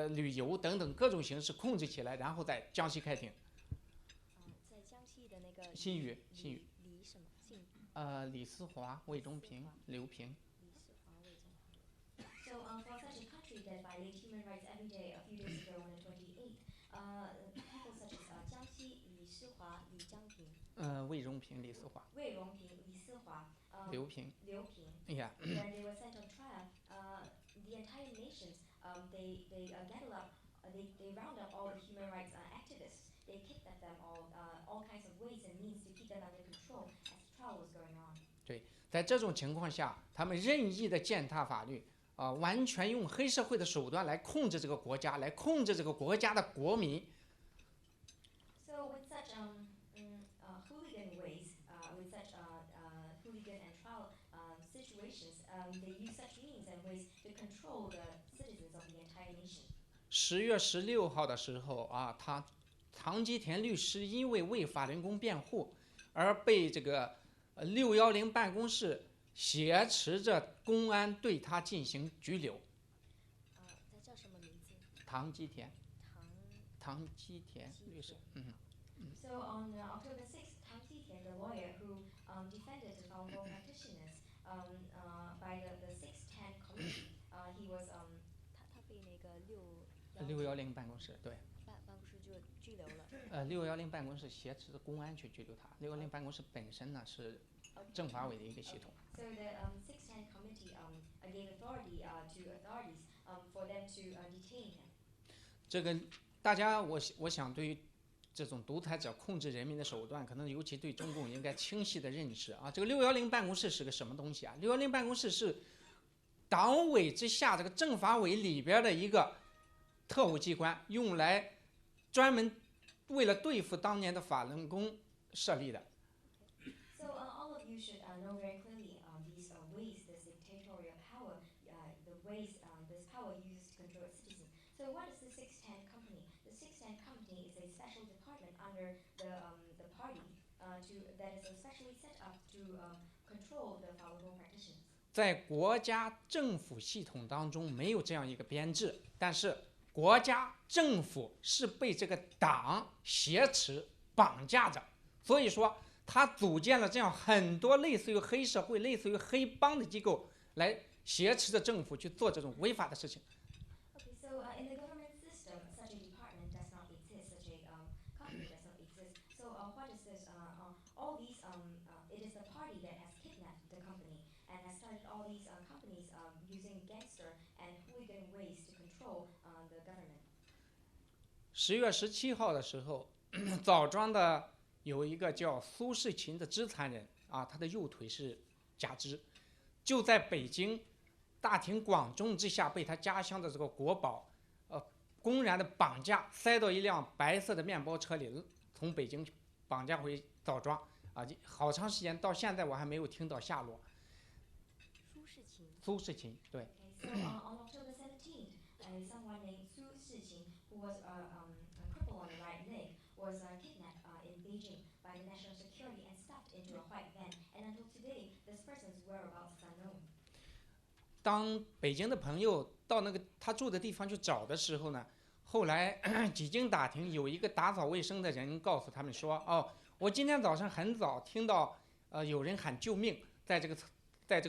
旅游等等各种形式控制起来，然后在江西开庭。在江西的那个新宇李什么姓？李思华、魏忠平、刘平。So for such a country that violates human rights every day, a few days ago on the 28th, people such as 江西李思华、李江平、魏忠平、李思华、魏荣平、李思华、刘平。刘平 Yeah. when they were sent on trial, the entire nations, they gather up, they round up all the human rights activists. They kidnap them all kinds of ways and means to keep them under control as the trial was going on. 对，在这种情况下，他们任意的践踏法律，完全用黑社会的手段来控制这个国家，来控制这个国家的国民。So with such hooligan ways, with such hooligan and trial situations, they use such means and ways to control the citizens of the entire nation. 10月16号的时候唐吉田律师因为法轮功辩护而被这个610办公室挟持着公安对他进行拘留。他叫什么名字？唐吉田律师。So on October 6th, Tang Jitian, the lawyer who defended the Falun Gong practitioners by the 610 committee, he was 他被那个610办公室对。办公室就拘留了。610办公室挟持着公安去拘留他。610办公室本身呢是政法委的一个系统。So the 610 committee gave authority to authorities for them to detain him. 这个大家我想对于这种独裁者控制人民的手段，可能尤其对中共应该清晰的认识这个610办公室是个什么东西？610办公室是党委之下这个政法委里边的一个特务机关，用来专门为了对付当年的法轮功设立的。So all of you should know very clearly these ways, this dictatorial power, the ways this power uses to control its citizens. So what is the 610 company? The 610 company is a special department under the party that is specially set up to control the Falun Gong practitioners. 在国家政府系统当中没有这样一个编制，但是国家政府是被这个党挟持绑架着，所以说他组建了这样很多类似于黑社会、类似于黑帮的机构来挟持着政府去做这种违法的事情。Okay, so in the government system, such a department does not exist, such a company does not exist. So what is this? All these, it is the party that has kidnapped the company and has started all these companies using gangster and hooligan ways to control the government. 10月17号的时候，枣庄的有一个叫苏世勤的肢残人啊，他的右腿是假肢，就在北京大庭广众之下被他家乡的这个国宝，公然的绑架，塞到一辆白色的面包车里，从北京绑架回枣庄啊，好长时间，到现在我还没有听到下落。苏世勤，对。Okay, so on October 17th, someone named Su Shiqing, who was crippled on the right leg, was kidnapped in Beijing by the national security and stuffed into a white van. And until today, this person's whereabouts is unknown. 当北京的朋友到那个他住的地方去找的时候呢，后来几经打听，有一个打扫卫生的人告诉他们说：“哦，我今天早上很早听到有人喊救命，在这个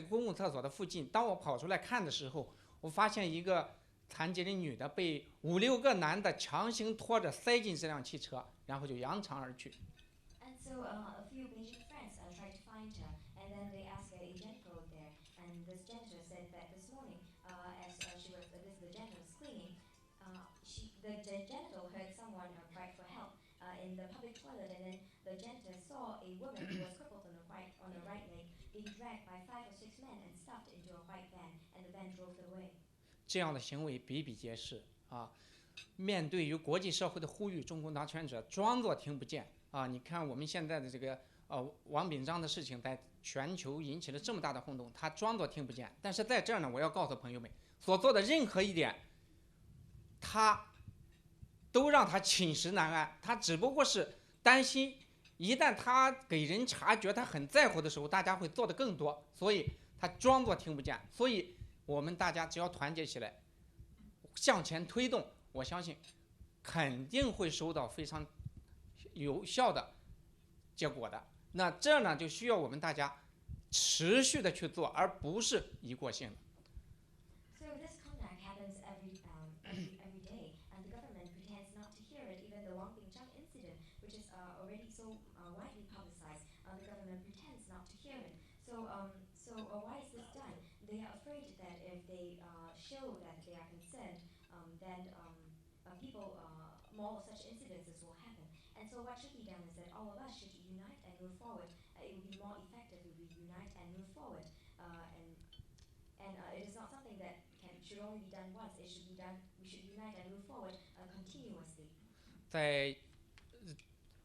公共厕所的附近。当我跑出来看的时候，我发现一个残疾人女的被5、6个男的强行拖着塞进这辆汽车，然后就扬长而去。” And so a few Beijing friends tried to find her, and then they asked a janitor there, and this janitor said that this morning, as the janitor was cleaning, the janitor heard someone cry for help in the public toilet, and then the janitor saw a woman who was crippled on the right leg being dragged by 5 or 6 men and stuffed into a white van, and the van drove away. 这样的行为比比皆是啊！面对于国际社会的呼吁，中共当权者装作听不见啊！你看我们现在的这个王炳章的事情，在全球引起了这么大的轰动，他装作听不见。但是在这儿呢，我要告诉朋友们，所做的任何一点，他都让他寝食难安。他只不过是担心，一旦他给人察觉他很在乎的时候，大家会做的更多，所以他装作听不见。所以我们大家只要团结起来，向前推动，我相信肯定会收到非常有效的结果的。那这呢，就需要我们大家持续的去做，而不是一过性的。So this conduct happens every day, and the government pretends not to hear it. Even the Wang Bingzhang incident, which is already so widely publicized, the government pretends not to hear it. So why is this done? They are afraid that if they show that they are concerned, then more such incidences will happen. And so what should be done is that all of us should unite and move forward. It would be more effective if we unite and move forward. And it is not something that should only be done once. It should be done. We should unite and move forward continuously. 在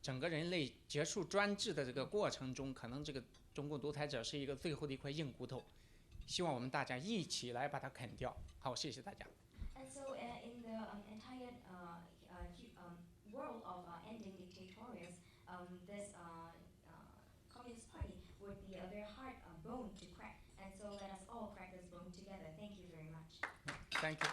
整个人类结束专制的这个过程中，可能这个中共独裁者是一个最后的一块硬骨头，希望我们大家一起来把它啃掉。好，谢谢大家。And so in the entire world of ending dictatorials, this Communist Party would be a very hard bone to crack. And so let us all crack this bone together. Thank you very much. Thank you.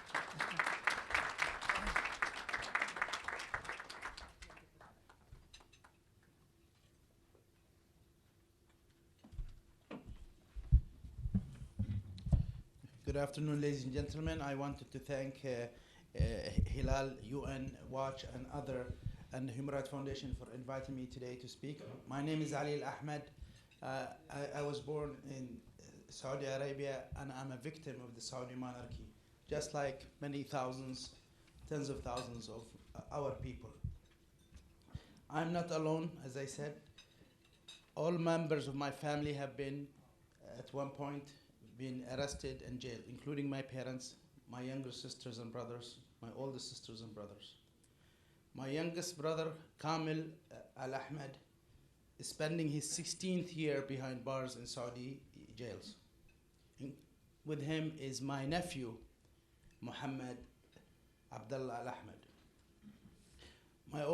Good afternoon, ladies and gentlemen. I wanted to thank Hilal, UN Watch, and the Human Rights Foundation for inviting me today to speak. My name is Ali Al Ahmed. I was born in Saudi Arabia, and I'm a victim of the Saudi monarchy, just like many thousands, tens of thousands of our people. I'm not alone, as I said. All members of my family have been, at one point, been arrested and jailed, including my parents, my younger sisters and brothers, my older sisters and brothers. My youngest brother, Kamil Al-Ahmed, is spending his 16th year behind bars in Saudi jails. With him is my nephew, Muhammad Abdullah Al-Ahmed.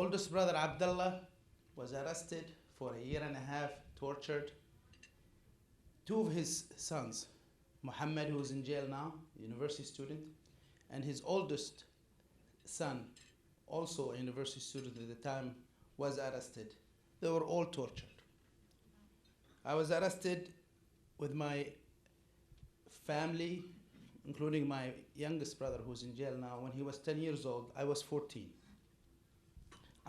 oldest brother, Abdullah, was arrested for a year and a half, tortured. Two of his sons, Muhammad, who's in jail now, university student, and his oldest son, also a university student at the time, was arrested. They were all tortured. I was arrested with my family, including my youngest brother who's in jail now. When he was 10 years old, I was 14.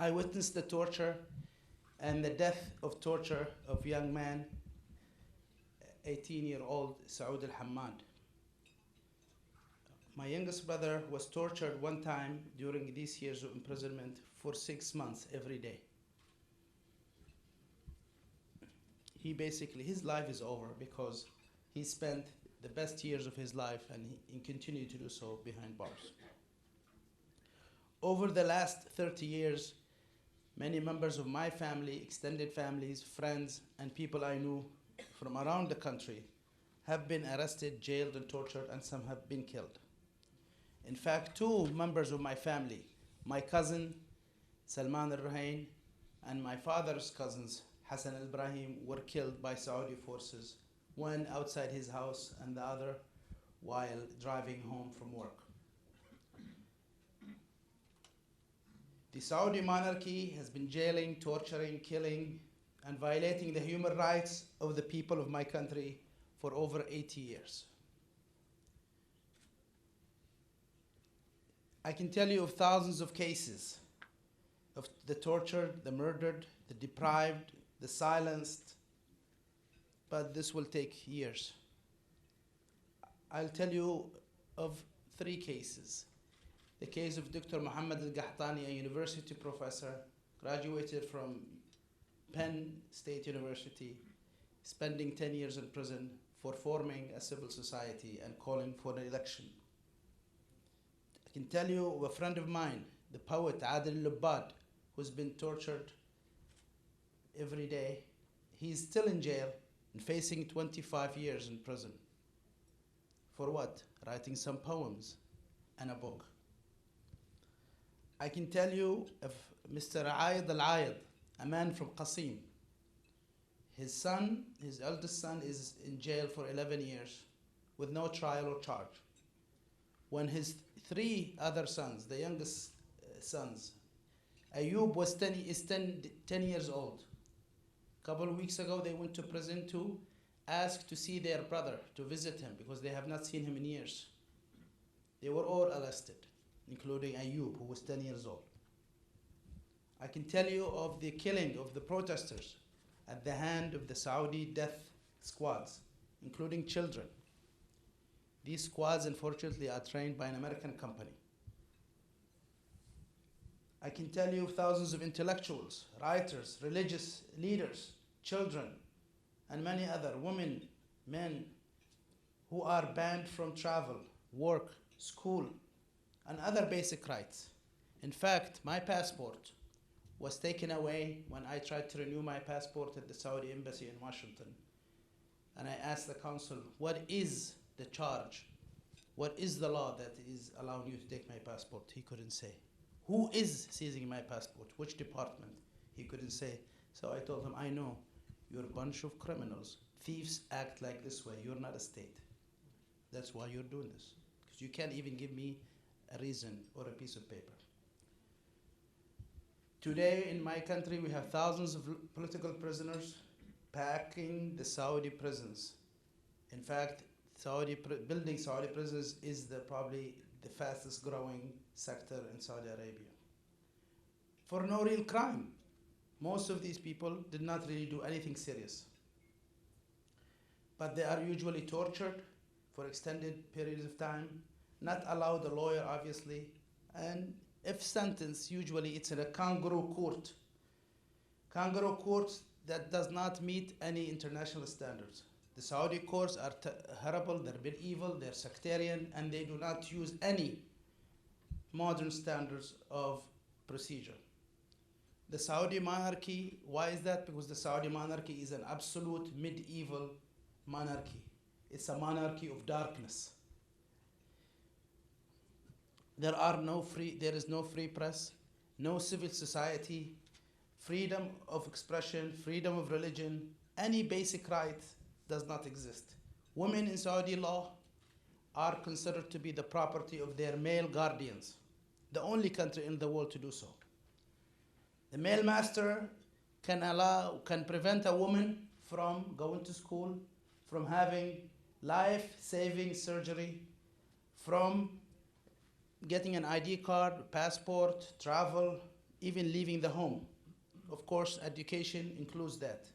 I witnessed the torture and the death of torture of young man, 18-year-old Saud al-Hammad. My youngest brother was tortured one time during these years of imprisonment for 6 months every day. His life is over because he spent the best years of his life and he continued to do so behind bars. Over the last 30 years, many members of my family, extended families, friends, and people I knew from around the country have been arrested, jailed, and tortured, and some have been killed. In fact, two members of my family, my cousin Salman al-Rahain and my father's cousins Hassan al-Ibrahim, were killed by Saudi forces, one outside his house and the other while driving home from work. The Saudi monarchy has been jailing, torturing, killing, and violating the human rights of the people of my country for over 80 years. I can tell you of thousands of cases of the tortured, the murdered, the deprived, the silenced, but this will take years. I'll tell you of 3 cases. The case of Dr. Muhammad al-Qahtani, a university professor, graduated from Penn State University, spending 10 years in prison for forming a civil society and calling for an election. I can tell you of a friend of mine, the poet Adil Lubbad, who's been tortured every day. He's still in jail and facing 25 years in prison. For what? Writing some poems and a book. I can tell you of Mr. Ayad al-Ayad, a man from Qasim. His eldest son, is in jail for 11 years with no trial or charge. When his 3 other sons, the youngest sons, Ayub is 10 years old. A couple of weeks ago, they went to prison to ask to see their brother, to visit him, because they have not seen him in years. They were all arrested, including Ayub, who was 10 years old. I can tell you of the killing of the protesters at the hand of the Saudi death squads, including children. These squads, unfortunately, are trained by an American company. I can tell you of thousands of intellectuals, writers, religious leaders, children, and many other women, men, who are banned from travel, work, school, and other basic rights. In fact, my passport was taken away when I tried to renew my passport at the Saudi embassy in Washington. And I asked the consul, what is the charge? What is the law that is allowing you to take my passport? He couldn't say. Who is seizing my passport? Which department? He couldn't say. So I told him, I know, you're a bunch of criminals. Thieves act like this way. You're not a state. That's why you're doing this. Because you can't even give me a reason or a piece of paper. Today in my country, we have thousands of political prisoners packing the Saudi prisons. In fact, building Saudi prisons is probably the fastest growing sector in Saudi Arabia. For no real crime. Most of these people did not really do anything serious. But they are usually tortured for extended periods of time, not allowed a lawyer, obviously, and if sentenced, usually it's in a kangaroo court. Kangaroo courts that does not meet any international standards. The Saudi courts are horrible, they're medieval, they're sectarian, and they do not use any modern standards of procedure. The Saudi monarchy, why is that? Because the Saudi monarchy is an absolute medieval monarchy. It's a monarchy of darkness. There is no free press. no civil society, freedom of expression, freedom of religion, any basic right does not exist. Women in Saudi law are considered to be the property of their male guardians, the only country in the world to do so. The male master can prevent a woman from going to school, from having life-saving surgery, from getting an ID card, passport, travel, even leaving the home. Of course, education includes that.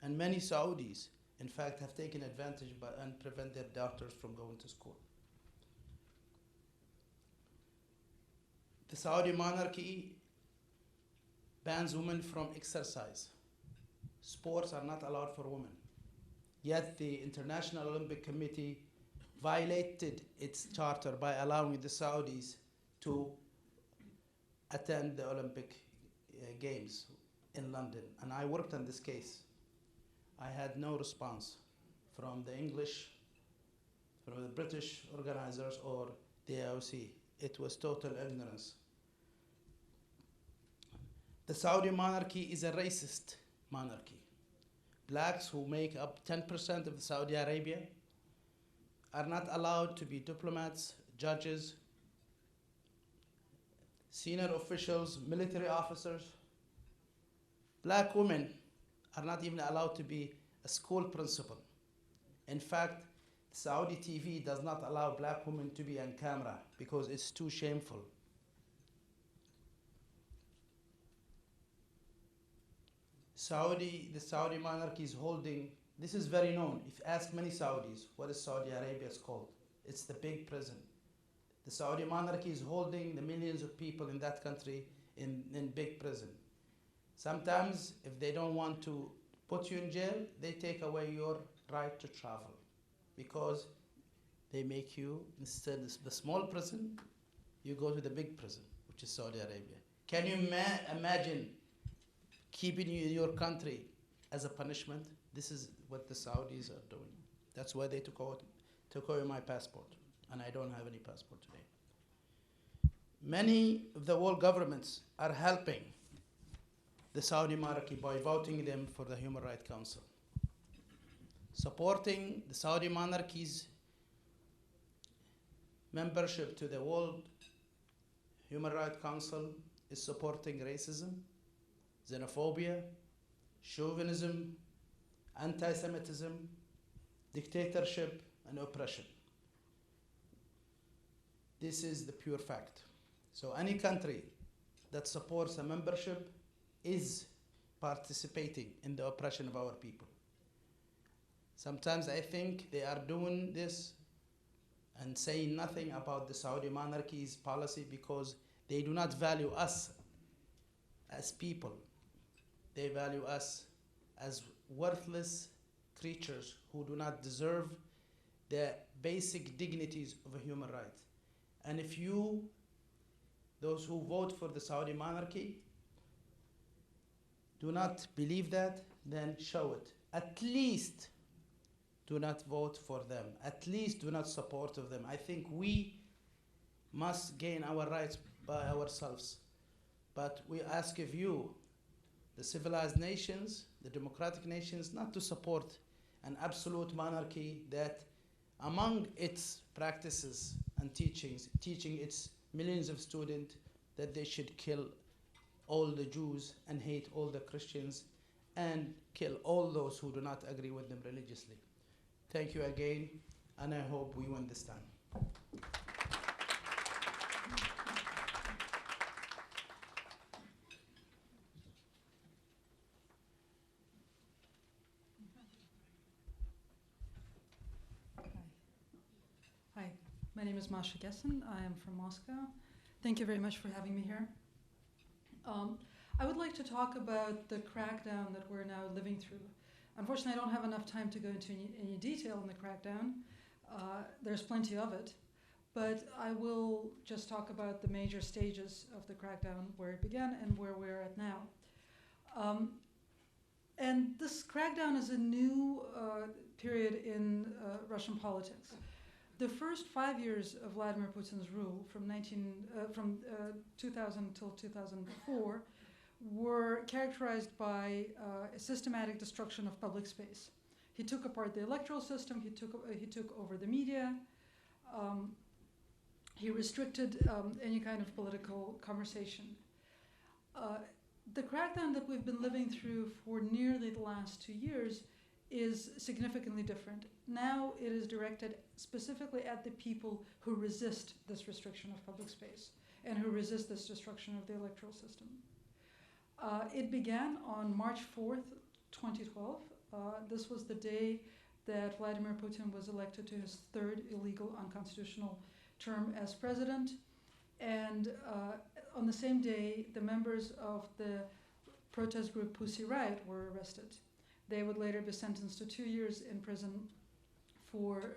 And many Saudis, in fact, have taken advantage and prevent their daughters from going to school. The Saudi monarchy bans women from exercise. Sports are not allowed for women. Yet the International Olympic Committee violated its charter by allowing the Saudis to attend the Olympic Games in London. And I worked on this case. I had no response from the English, from the British organizers or the IOC. It was total ignorance. The Saudi monarchy is a racist monarchy. Blacks, who make up 10% of Saudi Arabia, are not allowed to be diplomats, judges, senior officials, military officers. Black women are not even allowed to be a school principal. In fact, Saudi TV does not allow black women to be on camera because it's too shameful. The Saudi monarchy is holding, this is very known. If you ask many Saudis, what is Saudi Arabia called? It's the big prison. The Saudi monarchy is holding the millions of people in that country in big prison. Sometimes, if they don't want to put you in jail, they take away your right to travel because they make you, instead of the small prison, you go to the big prison, which is Saudi Arabia. Can you imagine keeping you in your country as a punishment? This is what the Saudis are doing. That's why they took away my passport, and I don't have any passport today. Many of the world governments are helping the Saudi monarchy by voting them for the Human Rights Council. Supporting the Saudi monarchy's membership to the World Human Rights Council is supporting racism, xenophobia, chauvinism, anti-Semitism, dictatorship, and oppression. This is the pure fact. So any country that supports a membership is participating in the oppression of our people. Sometimes I think they are doing this and saying nothing about the Saudi monarchy's policy because they do not value us as people. They value us as worthless creatures who do not deserve the basic dignities of a human right. And if you, those who vote for the Saudi monarchy, do not believe that, then show it. At least do not vote for them. At least do not support them. I think we must gain our rights by ourselves. But we ask of you, the civilized nations, the democratic nations, not to support an absolute monarchy that among its practices and teachings, teaching its millions of students that they should kill all the Jews and hate all the Christians and kill all those who do not agree with them religiously. Thank you again, and I hope we win this time. Hi, my name is Masha Gessen. I am from Moscow. Thank you very much for having me here. I would like to talk about the crackdown that we're now living through. Unfortunately, I don't have enough time to go into any detail on the crackdown. There's plenty of it. But I will just talk about the major stages of the crackdown, where it began and where we're at now. And this crackdown is a new period in Russian politics. The first 5 years of Vladimir Putin's rule, from 2000 till 2004, were characterized by a systematic destruction of public space. He took apart the electoral system. He took over the media. He restricted any kind of political conversation. The crackdown that we've been living through for nearly the last 2 years is significantly different. Now it is directed specifically at the people who resist this restriction of public space and who resist this destruction of the electoral system. It began on March 4th, 2012. This was the day that Vladimir Putin was elected to his third illegal unconstitutional term as president. And on the same day, the members of the protest group Pussy Riot were arrested. They would later be sentenced to 2 years in prison for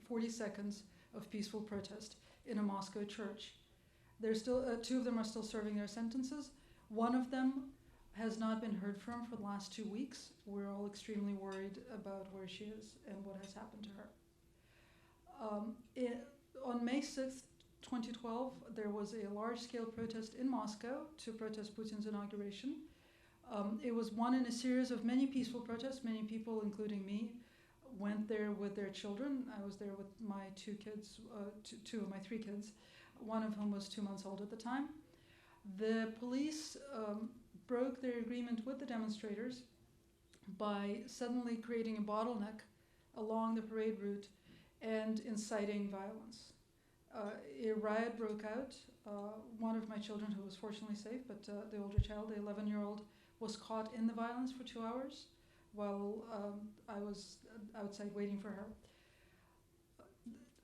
40 seconds of peaceful protest in a Moscow church. There's still 2 of them are still serving their sentences. One of them has not been heard from for the last 2 weeks. We're all extremely worried about where she is and what has happened to her. On May 6th, 2012, there was a large-scale protest in Moscow to protest Putin's inauguration. It was one in a series of many peaceful protests. Many people, including me, went there with their children. I was there with my 2 kids, 2 of my 3 kids, one of whom was 2 months old at the time. The police broke their agreement with the demonstrators by suddenly creating a bottleneck along the parade route and inciting violence. A riot broke out. One of my children, who was fortunately safe, but the older child, the 11-year-old, was caught in the violence for 2 hours while I was outside waiting for her.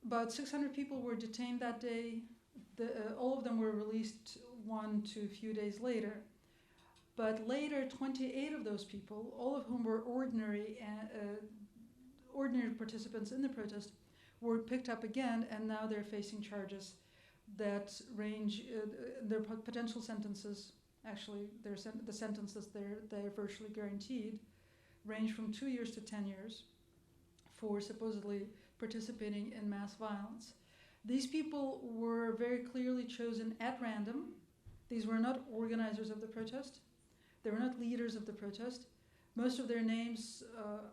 About 600 people were detained that day. All of them were released 1 to a few days later. But later, 28 of those people, all of whom were ordinary participants in the protest, were picked up again, and now they're facing charges that range, their potential sentences, actually the sentences they're virtually guaranteed, range from 2 years to 10 years for supposedly participating in mass violence. These people were very clearly chosen at random. These were not organizers of the protest. They were not leaders of the protest. Most of their names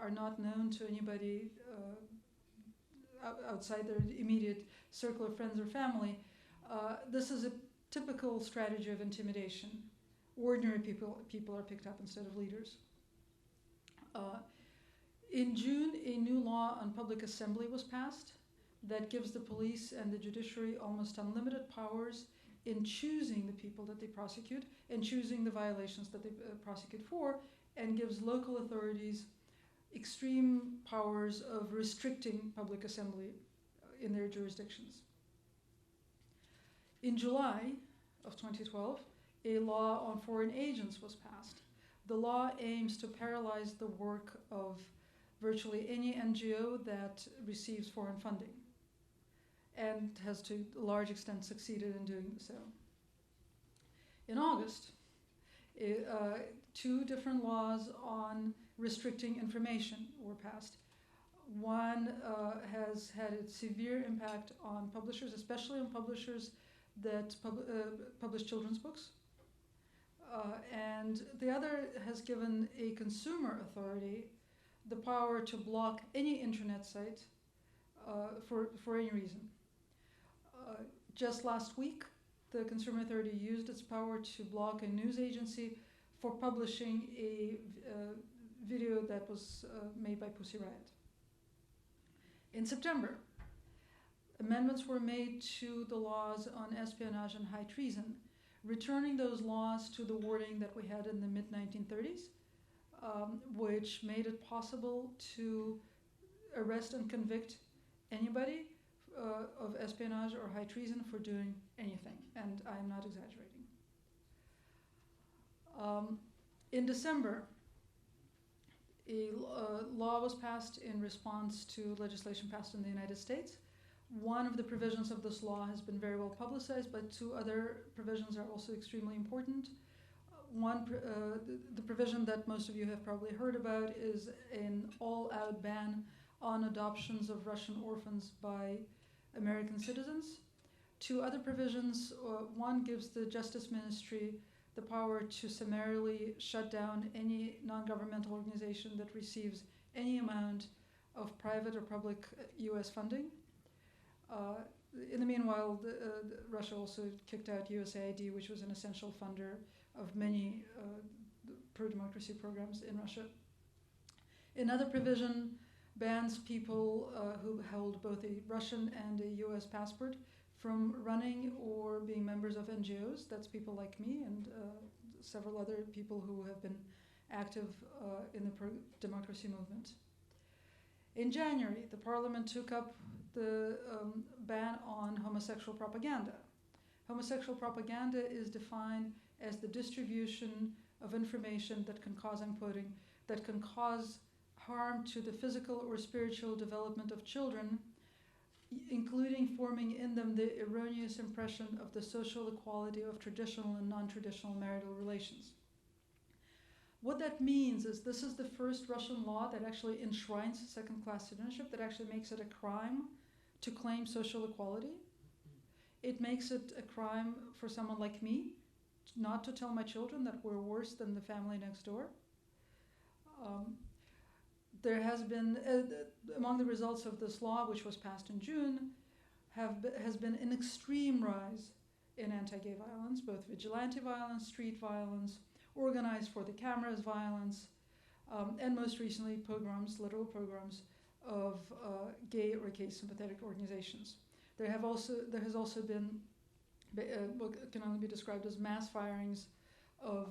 are not known to anybody outside their immediate circle of friends or family. This is a typical strategy of intimidation. Ordinary people are picked up instead of leaders. In June, a new law on public assembly was passed that gives the police and the judiciary almost unlimited powers in choosing the people that they prosecute and choosing the violations that they prosecute for, and gives local authorities extreme powers of restricting public assembly in their jurisdictions. In July of 2012, a law on foreign agents was passed. The law aims to paralyze the work of virtually any NGO that receives foreign funding, and has to a large extent succeeded in doing so. In August, 2 different laws on restricting information were passed. One has had a severe impact on publishers, especially on publishers that publish children's books. And the other has given a consumer authority the power to block any internet site for any reason. Just last week, the Consumer Authority used its power to block a news agency for publishing a video that was made by Pussy Riot. In September, amendments were made to the laws on espionage and high treason, returning those laws to the wording that we had in the mid-1930s, which made it possible to arrest and convict anybody of espionage or high treason for doing anything, and I'm not exaggerating. In December, a law was passed in response to legislation passed in the United States. One of the provisions of this law has been very well publicized, but 2 other provisions are also extremely important. The provision that most of you have probably heard about is an all-out ban on adoptions of Russian orphans by American citizens. Two other provisions, one gives the Justice Ministry the power to summarily shut down any non-governmental organization that receives any amount of private or public US funding. In the meanwhile, Russia also kicked out USAID, which was an essential funder of many pro-democracy programs in Russia. Another provision bans people who hold both a Russian and a US passport from running or being members of NGOs. That's people like me and several other people who have been active in the pro-democracy movement. In January, the parliament took up the ban on homosexual propaganda. Homosexual propaganda is defined as the distribution of information that can cause, I'm quoting, that can cause harm to the physical or spiritual development of children, including forming in them the erroneous impression of the social equality of traditional and non-traditional marital relations. What that means is this is the first Russian law that actually enshrines second-class citizenship, that actually makes it a crime to claim social equality. It makes it a crime for someone like me not to tell my children that we're worse than the family next door. There has been, among the results of this law, which was passed in June, has been an extreme rise in anti-gay violence, both vigilante violence, street violence, organized for the cameras violence, and most recently pogroms, literal pogroms of gay or gay sympathetic organizations. There has also been what can only be described as mass firings of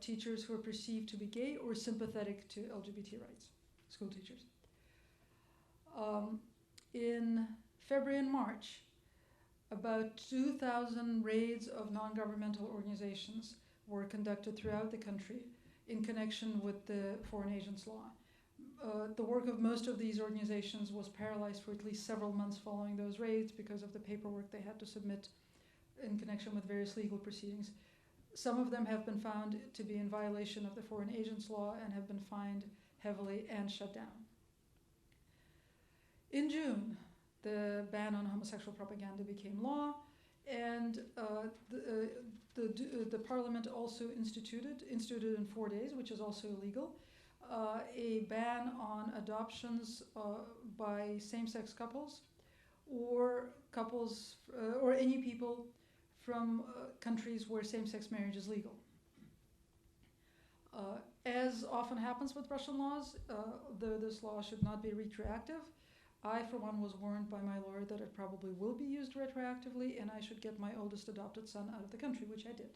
teachers who are perceived to be gay or sympathetic to LGBT rights, school teachers. In February and March, about 2,000 raids of non-governmental organizations were conducted throughout the country in connection with the Foreign Agents Law. The work of most of these organizations was paralyzed for at least several months following those raids because of the paperwork they had to submit in connection with various legal proceedings. Some of them have been found to be in violation of the Foreign Agents Law and have been fined heavily and shut down. In June, the ban on homosexual propaganda became law, and the parliament also instituted in 4 days, which is also illegal, a ban on adoptions by same-sex couples or couples or any people from countries where same-sex marriage is legal. As often happens with Russian laws, though this law should not be retroactive, I, for one, was warned by my lawyer that it probably will be used retroactively and I should get my oldest adopted son out of the country, which I did.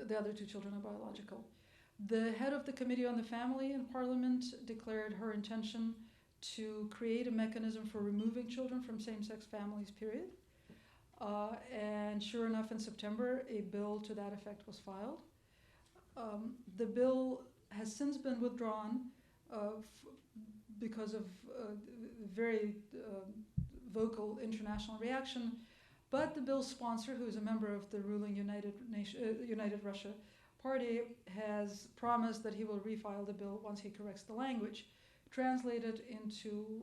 The other two children are biological. The head of the Committee on the Family in Parliament declared her intention to create a mechanism for removing children from same-sex families, period. And sure enough, in September, a bill to that effect was filed. The bill has since been withdrawn because of very vocal international reaction, but the bill's sponsor, who is a member of the ruling United Russia Party, has promised that he will refile the bill once he corrects the language. Translated into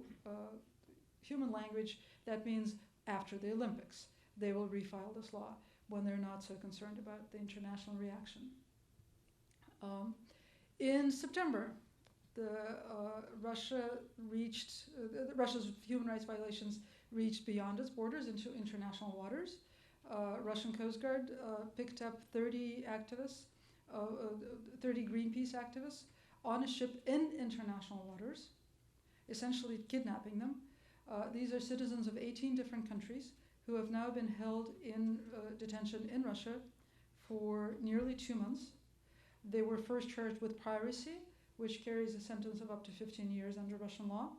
human language, that means after the Olympics. They will refile this law when they're not so concerned about the international reaction. In September, Russia's human rights violations reached beyond its borders into international waters. Russian Coast Guard picked up 30 activists, 30 Greenpeace activists on a ship in international waters, essentially kidnapping them. These are citizens of 18 different countries who have now been held in detention in Russia for nearly 2 months. They were first charged with piracy, which carries a sentence of up to 15 years under Russian law.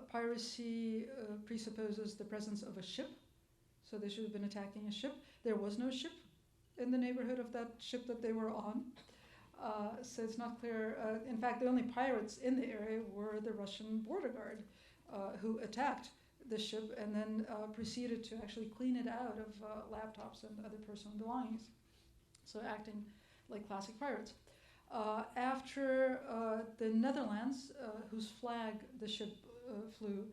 Piracy presupposes the presence of a ship, so they should have been attacking a ship. There was no ship in the neighborhood of that ship that they were on, so it's not clear. In fact, the only pirates in the area were the Russian border guard, who attacked the ship and then proceeded to actually clean it out of laptops and other personal belongings, so acting like classic pirates. After the Netherlands, whose flag the ship flew,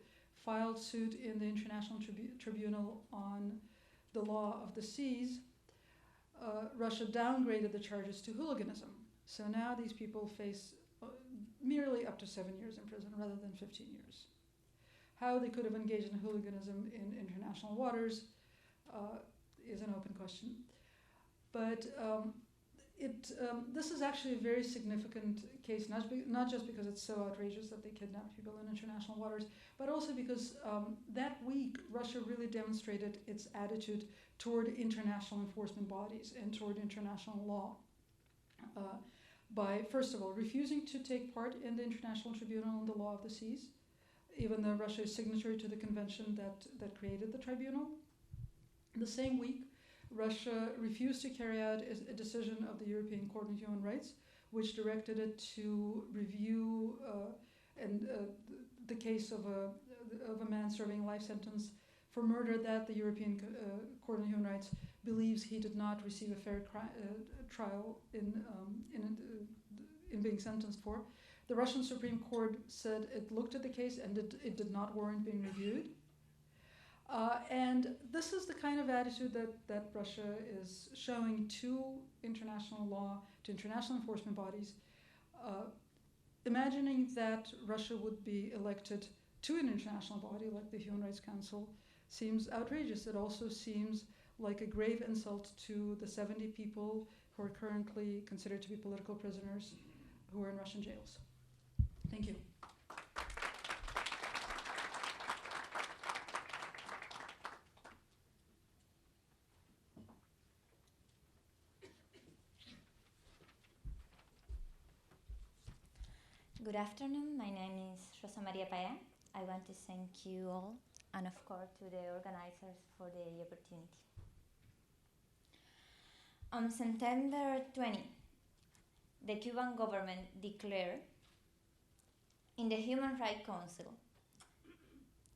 filed suit in the International Tribunal on the Law of the Seas, Russia downgraded the charges to hooliganism. So now these people face merely up to 7 years in prison rather than 15 years. How they could have engaged in hooliganism in international waters is an open question. But this is actually a very significant case, not just because it's so outrageous that they kidnap people in international waters, but also because that week Russia really demonstrated its attitude toward international enforcement bodies and toward international law by, first of all, refusing to take part in the International Tribunal on the Law of the Seas, even though Russia is signatory to the convention that created the tribunal. The same week, Russia refused to carry out a decision of the European Court of Human Rights, which directed it to review the case of a man serving a life sentence for murder that the European Court of Human Rights believes he did not receive a fair trial in being sentenced for. The Russian Supreme Court said it looked at the case and it did not warrant being reviewed. And this is the kind of attitude that Russia is showing to international law, to international enforcement bodies. Imagining that Russia would be elected to an international body like the Human Rights Council seems outrageous. It also seems like a grave insult to the 70 people who are currently considered to be political prisoners who are in Russian jails. Thank you. Good afternoon, my name is Rosa Maria Payá. I want to thank you all and of course to the organizers for the opportunity. On September 20, the Cuban government declared in the Human Rights Council,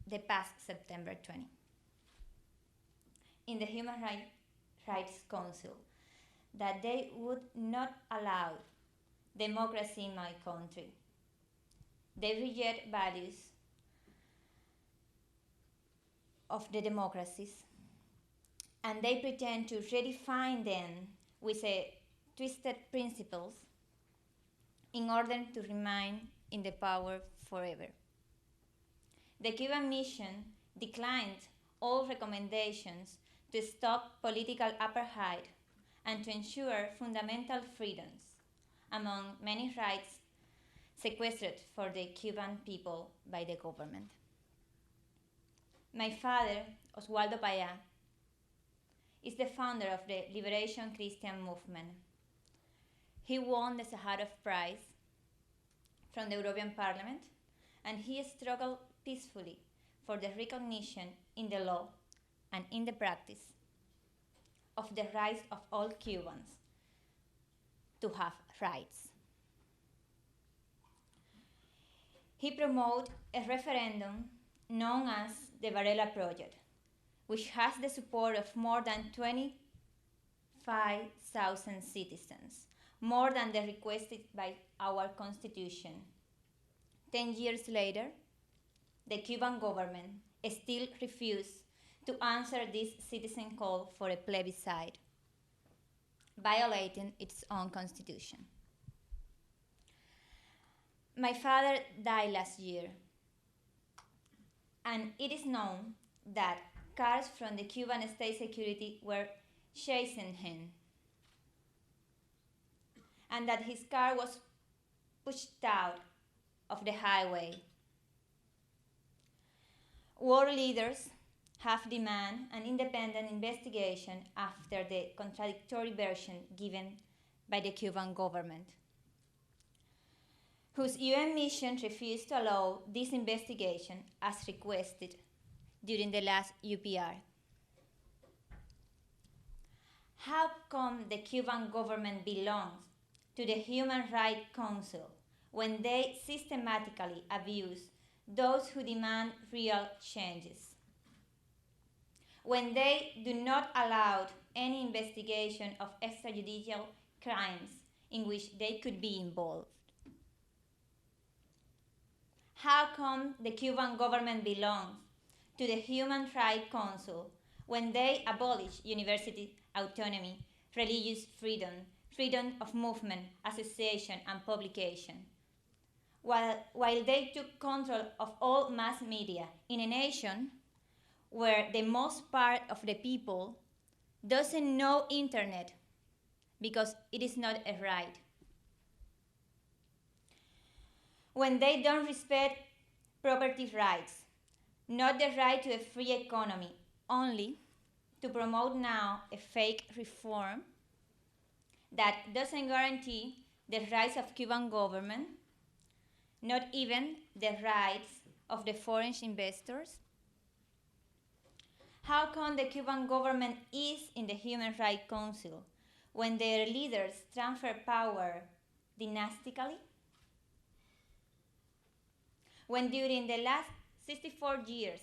the past September 20, in the Human Rights Council, that they would not allow democracy in my country. They reject values of the democracies, and they pretend to redefine them with twisted principles in order to remain in the power forever. The Cuban mission declined all recommendations to stop political apartheid and to ensure fundamental freedoms, among many rights sequestered for the Cuban people by the government. My father, Oswaldo Payá, is the founder of the Liberation Christian Movement. He won the Sakharov Prize from the European Parliament, and he struggled peacefully for the recognition in the law and in the practice of the rights of all Cubans to have rights. He promoted a referendum known as the Varela Project, which has the support of more than 25,000 citizens, more than the requested by our Constitution. 10 years later, the Cuban government still refused to answer this citizen call for a plebiscite, violating its own constitution. My father died last year, and it is known that cars from the Cuban state security were chasing him, and that his car was pushed out of the highway. World leaders have demanded an independent investigation after the contradictory version given by the Cuban government, whose UN mission refused to allow this investigation as requested during the last UPR. How come the Cuban government belongs to the Human Rights Council when they systematically abuse those who demand real changes? When they do not allow any investigation of extrajudicial crimes in which they could be involved? how come the Cuban government belongs to the Human Rights Council when they abolish university autonomy, religious freedom, freedom of movement, association, and publication, while they took control of all mass media in a nation where the most part of the people doesn't know internet because it is not a right. When they don't respect property rights, not the right to a free economy, only to promote now a fake reform that doesn't guarantee the rights of Cuban government, not even the rights of the foreign investors. How come the Cuban government is in the Human Rights Council when their leaders transfer power dynastically? When during the last 64 years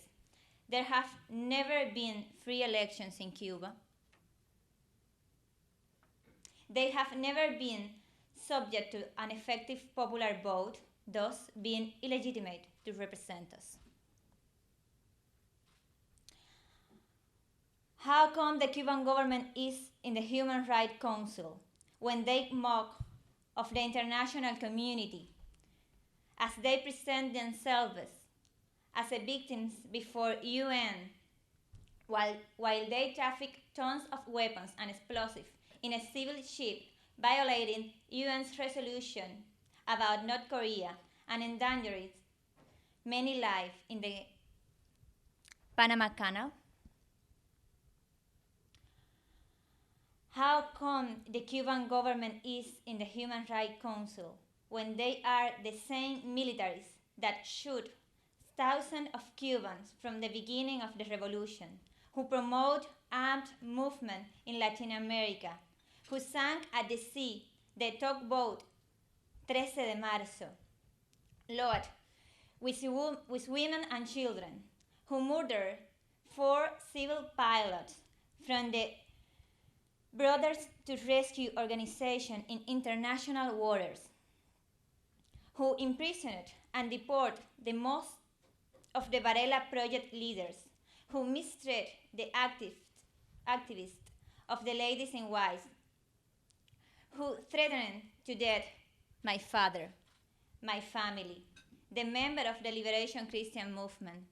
there have never been free elections in Cuba, they have never been subject to an effective popular vote, thus being illegitimate to represent us. How come the Cuban government is in the Human Rights Council when they mock of the international community as they present themselves as a victims before UN while they traffic tons of weapons and explosives in a civil ship violating UN's resolution about North Korea and endangering many lives in the Panama Canal? How come the Cuban government is in the Human Rights Council when they are the same militaries that shoot thousands of Cubans from the beginning of the revolution, who promote armed movement in Latin America, who sank at the sea the tugboat 13 de Marzo, Lord, with women and children, who murdered 4 civil pilots from the Brothers to Rescue organization in international waters, who imprisoned and deported the most of the Varela Project leaders, who mistreated the activists of the Ladies in White, who threatened to death my father, my family, the member of the Liberation Christian Movement,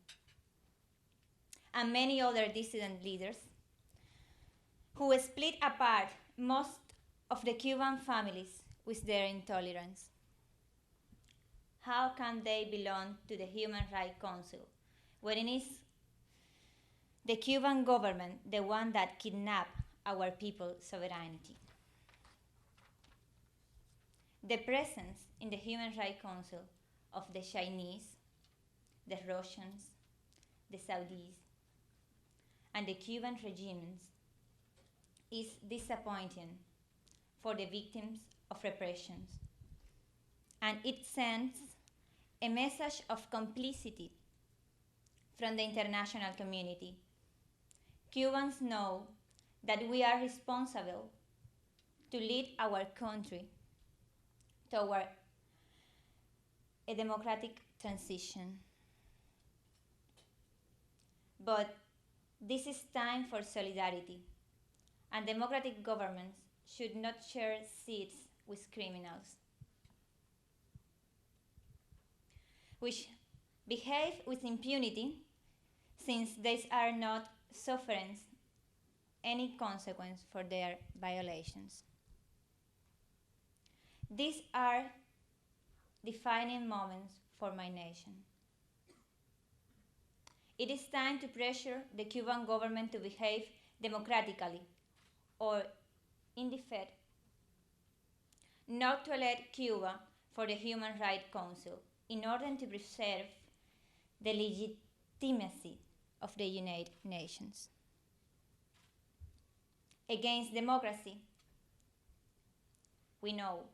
and many other dissident leaders, who split apart most of the Cuban families with their intolerance. How can they belong to the Human Rights Council when it is the Cuban government the one that kidnapped our people's sovereignty? The presence in the Human Rights Council of the Chinese, the Russians, the Saudis, and the Cuban regimes is disappointing for the victims of repressions, and it sends a message of complicity from the international community. Cubans know that we are responsible to lead our country toward a democratic transition. But this is time for solidarity, and democratic governments should not share seats with criminals, which behave with impunity since they are not suffering any consequence for their violations. These are defining moments for my nation. It is time to pressure the Cuban government to behave democratically, or in defeat, not to elect Cuba for the Human Rights Council in order to preserve the legitimacy of the United Nations. Against democracy, we know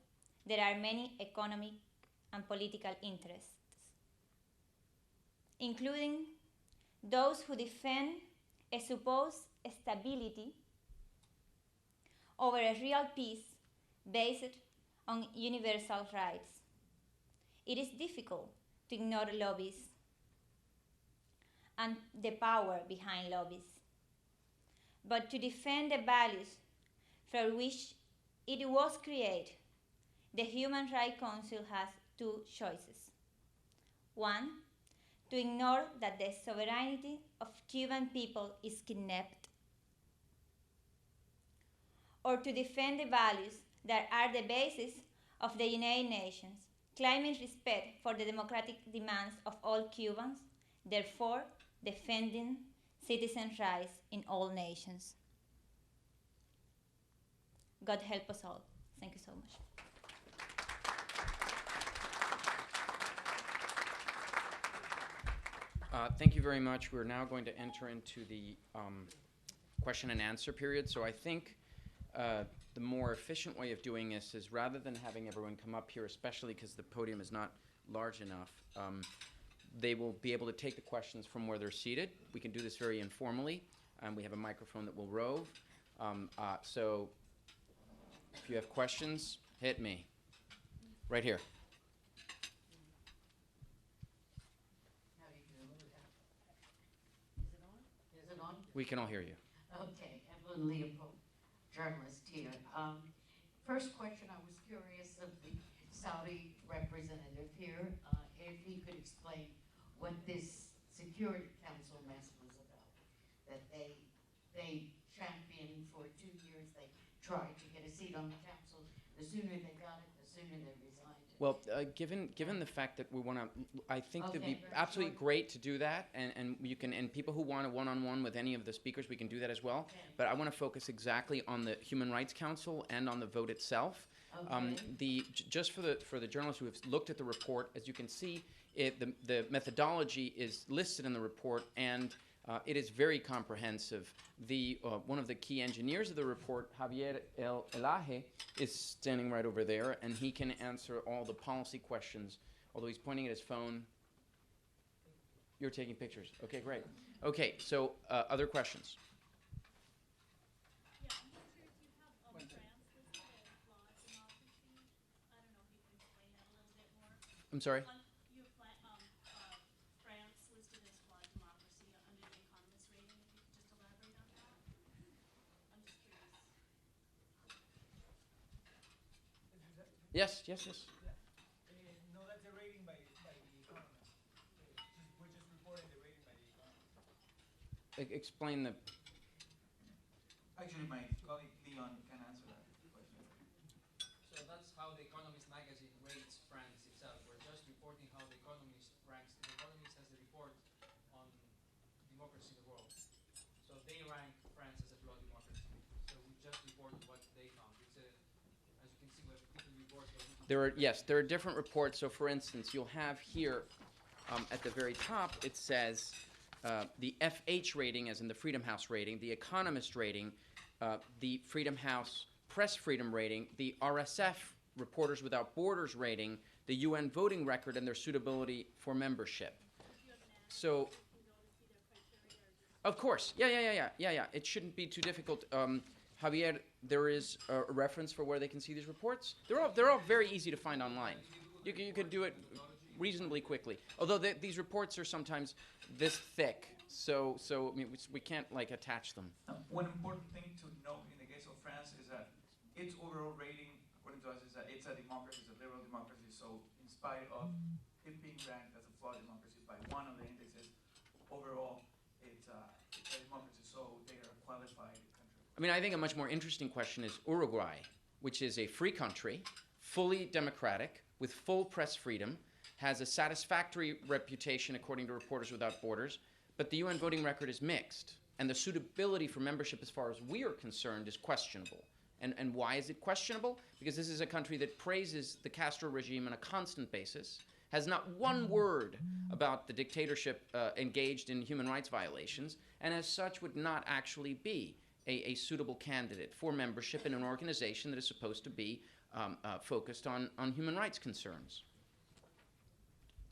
there are many economic and political interests, including those who defend a supposed stability over a real peace based on universal rights. It is difficult to ignore lobbies and the power behind lobbies, but to defend the values for which it was created. The Human Rights Council has two choices. One, to ignore that the sovereignty of Cuban people is kidnapped, or to defend the values that are the basis of the United Nations, claiming respect for the democratic demands of all Cubans, therefore defending citizens' rights in all nations. God help us all. Thank you so much. Thank you very much. We're now going to enter into the question and answer period. So I think the more efficient way of doing this is, rather than having everyone come up here, especially because the podium is not large enough, they will be able to take the questions from where they're seated. We can do this very informally. We have a microphone that will rove. So if you have questions, hit me. Right here. Is it on? We can all hear you. Okay, Evelyn Leopold, journalist here. First question, I was curious of the Saudi representative here, if he could explain what this Security Council mess was about. That they championed for 2 years, they tried to get a seat on the council. The sooner they got it, the sooner they resigned. Well, given the fact that we want to, I think it'd be Okay, very absolutely short. great to do that, and you can, and people who want a one-on-one with any of the speakers, we can do that as well. Okay. But I want to focus exactly on the Human Rights Council and on the vote itself. Okay. Just for the journalists who have looked at the report, as you can see, the methodology is listed in the report, and it is very comprehensive. One of the key engineers of the report, Javier El Elaje, is standing right over there, and he can answer all the policy questions, although he's pointing at his phone. You're taking pictures. Okay, great. Okay, so other questions? Yeah, I'm not sure if you have France listed as flawed democracy. I don't know if you can explain that a little bit more. I'm sorry? You have France listed as flawed democracy under the Economist rating. If you could just elaborate on that. I'm just curious. Yes. No, that's a rating by The Economist. We're just reporting the rating by The Economist. Explain the. Actually, my colleague Leon can answer that question. So that's how the Economist magazine rates France itself. We're just reporting how the Economist ranks. The Economist has a report on democracy in the world. So they rank France as a flawed democracy. So we just report what they found. It's a, as you can see, we have different reports. There are different reports. So, for instance, you'll have here at the very top, it says the FH rating, as in the Freedom House rating, the Economist rating, the Freedom House press freedom rating, the RSF Reporters Without Borders rating, the UN voting record, and their suitability for membership. So, of course, yeah. It shouldn't be too difficult. Javier, there is a reference for where they can see these reports. They're all very easy to find online. You can do it reasonably quickly. Although these reports are sometimes this thick, so I mean, we can't like attach them. One important thing to note in the case of France is that its overall rating, according to us, is that it's a democracy, it's a liberal democracy. So in spite of it being ranked as a flawed democracy by one of the indexes, overall it's a democracy. So they are a qualified country. I mean, I think a much more interesting question is Uruguay, which is a free country, fully democratic, with full press freedom, has a satisfactory reputation according to Reporters Without Borders, but the UN voting record is mixed, and the suitability for membership as far as we are concerned is questionable. And why is it questionable? Because this is a country that praises the Castro regime on a constant basis, has not one word about the dictatorship engaged in human rights violations, and as such would not actually be a suitable candidate for membership in an organization that is supposed to be focused on human rights concerns.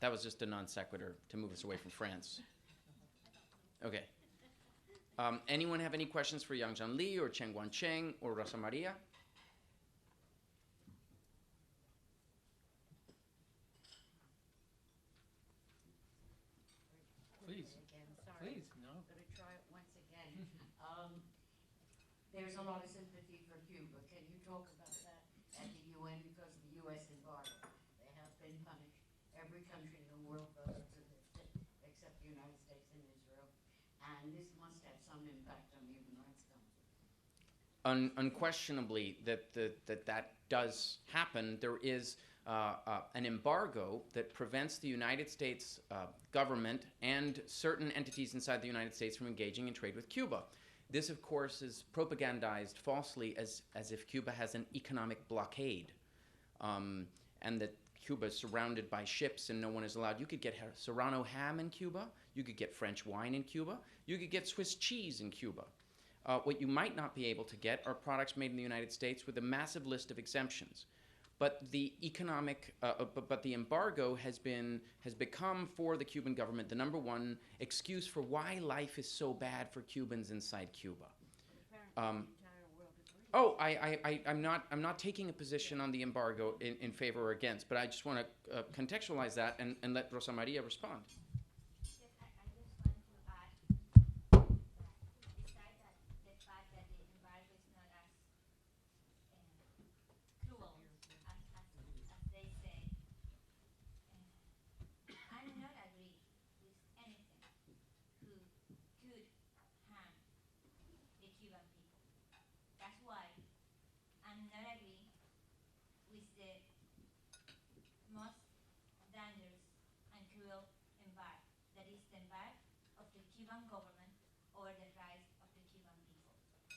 That was just a non sequitur to move us away from France. Okay. Anyone have any questions for Yang Zhan Li or Cheng Guancheng or Rosa Maria? Please. Again, sorry. Please, no. I'm gonna try it once again. There's a lot of sympathy for Cuba. Can you talk about that at the UN because of the US embargo? They have been punished. Every country in the world voted to lift it, except the United States and Israel. And this must have some impact on the Human Rights Council. Unquestionably, that does happen. There is an embargo that prevents the United States government and certain entities inside the United States from engaging in trade with Cuba. This, of course, is propagandized falsely as if Cuba has an economic blockade, and that Cuba is surrounded by ships and no one is allowed. You could get Serrano ham in Cuba. You could get French wine in Cuba. You could get Swiss cheese in Cuba. What you might not be able to get are products made in the United States with a massive list of exemptions. But the embargo has become for the Cuban government the number one excuse for why life is so bad for Cubans inside Cuba. I'm not taking a position on the embargo in favor or against, but I just want to contextualize that and let Rosa Maria respond. Yes, I just want to add that besides that, the fact that the embargo is not as cruel as they say, I'm not agree with anything who could harm the Cuban people. That's why I'm not agree with the most dangerous and cruel embargo, that is the embargo of the Cuban government over the rights of the Cuban people.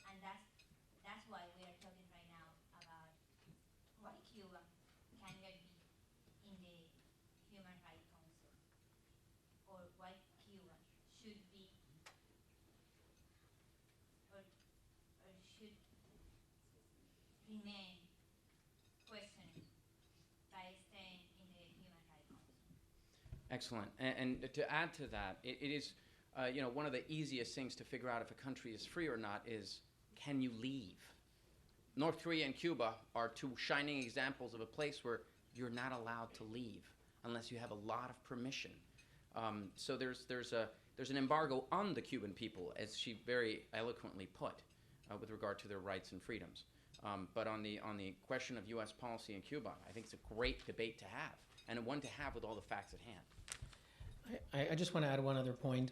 And that's why we are talking right now about why Cuba cannot be in the Human Rights Council, or why Cuba should be or should remain questioned by staying in the Human Rights Council. Excellent. And to add to that, it is one of the easiest things to figure out if a country is free or not is, can you leave? North Korea and Cuba are two shining examples of a place where you're not allowed to leave unless you have a lot of permission. So there's an embargo on the Cuban people, as she very eloquently put, with regard to their rights and freedoms. But on the question of U.S. policy in Cuba, I think it's a great debate to have, and one to have with all the facts at hand. I just want to add one other point,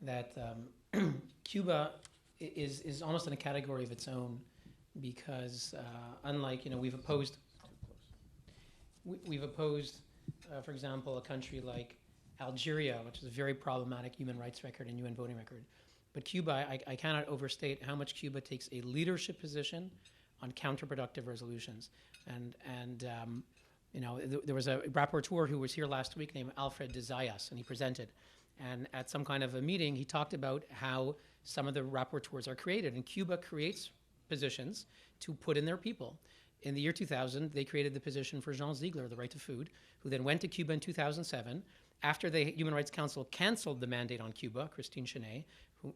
that Cuba is almost in a category of its own, because unlike, we've opposed, for example, a country like Algeria, which is a very problematic human rights record and UN voting record. But Cuba, I cannot overstate how much Cuba takes a leadership position on counterproductive resolutions. And there was a rapporteur who was here last week named Alfred de Zayas, and he presented. And at some kind of a meeting, he talked about how some of the rapporteurs are created. And Cuba creates positions to put in their people. In the year 2000, they created the position for Jean Ziegler, the right to food, who then went to Cuba in 2007. After the Human Rights Council canceled the mandate on Cuba, Christine Chenet,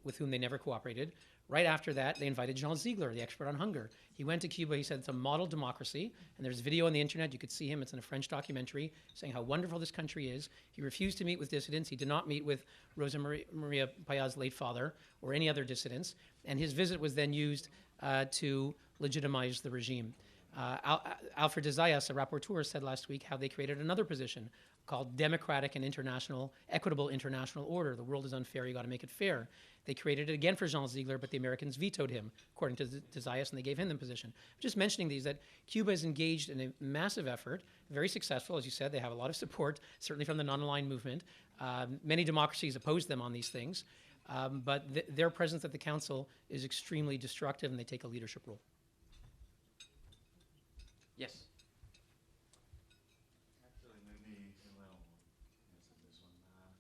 with whom they never cooperated, right after that, they invited Jean Ziegler, the expert on hunger. He went to Cuba, he said it's a model democracy, and there's video on the internet, you could see him, it's in a French documentary, saying how wonderful this country is. He refused to meet with dissidents, he did not meet with Rosa Maria Payá's late father, or any other dissidents, and his visit was then used to legitimize the regime. Alfred de Zayas, a rapporteur, said last week how they created another position called democratic and equitable international order. The world is unfair, you got to make it fair. They created it again for Jean Ziegler, but the Americans vetoed him, according to de Zayas, and they gave him the position. I'm just mentioning these, that Cuba is engaged in a massive effort, very successful, as you said, they have a lot of support, certainly from the non-aligned movement. Many democracies oppose them on these things, but their presence at the council is extremely destructive, and they take a leadership role. Yes. Actually, maybe Hillel will answer this one.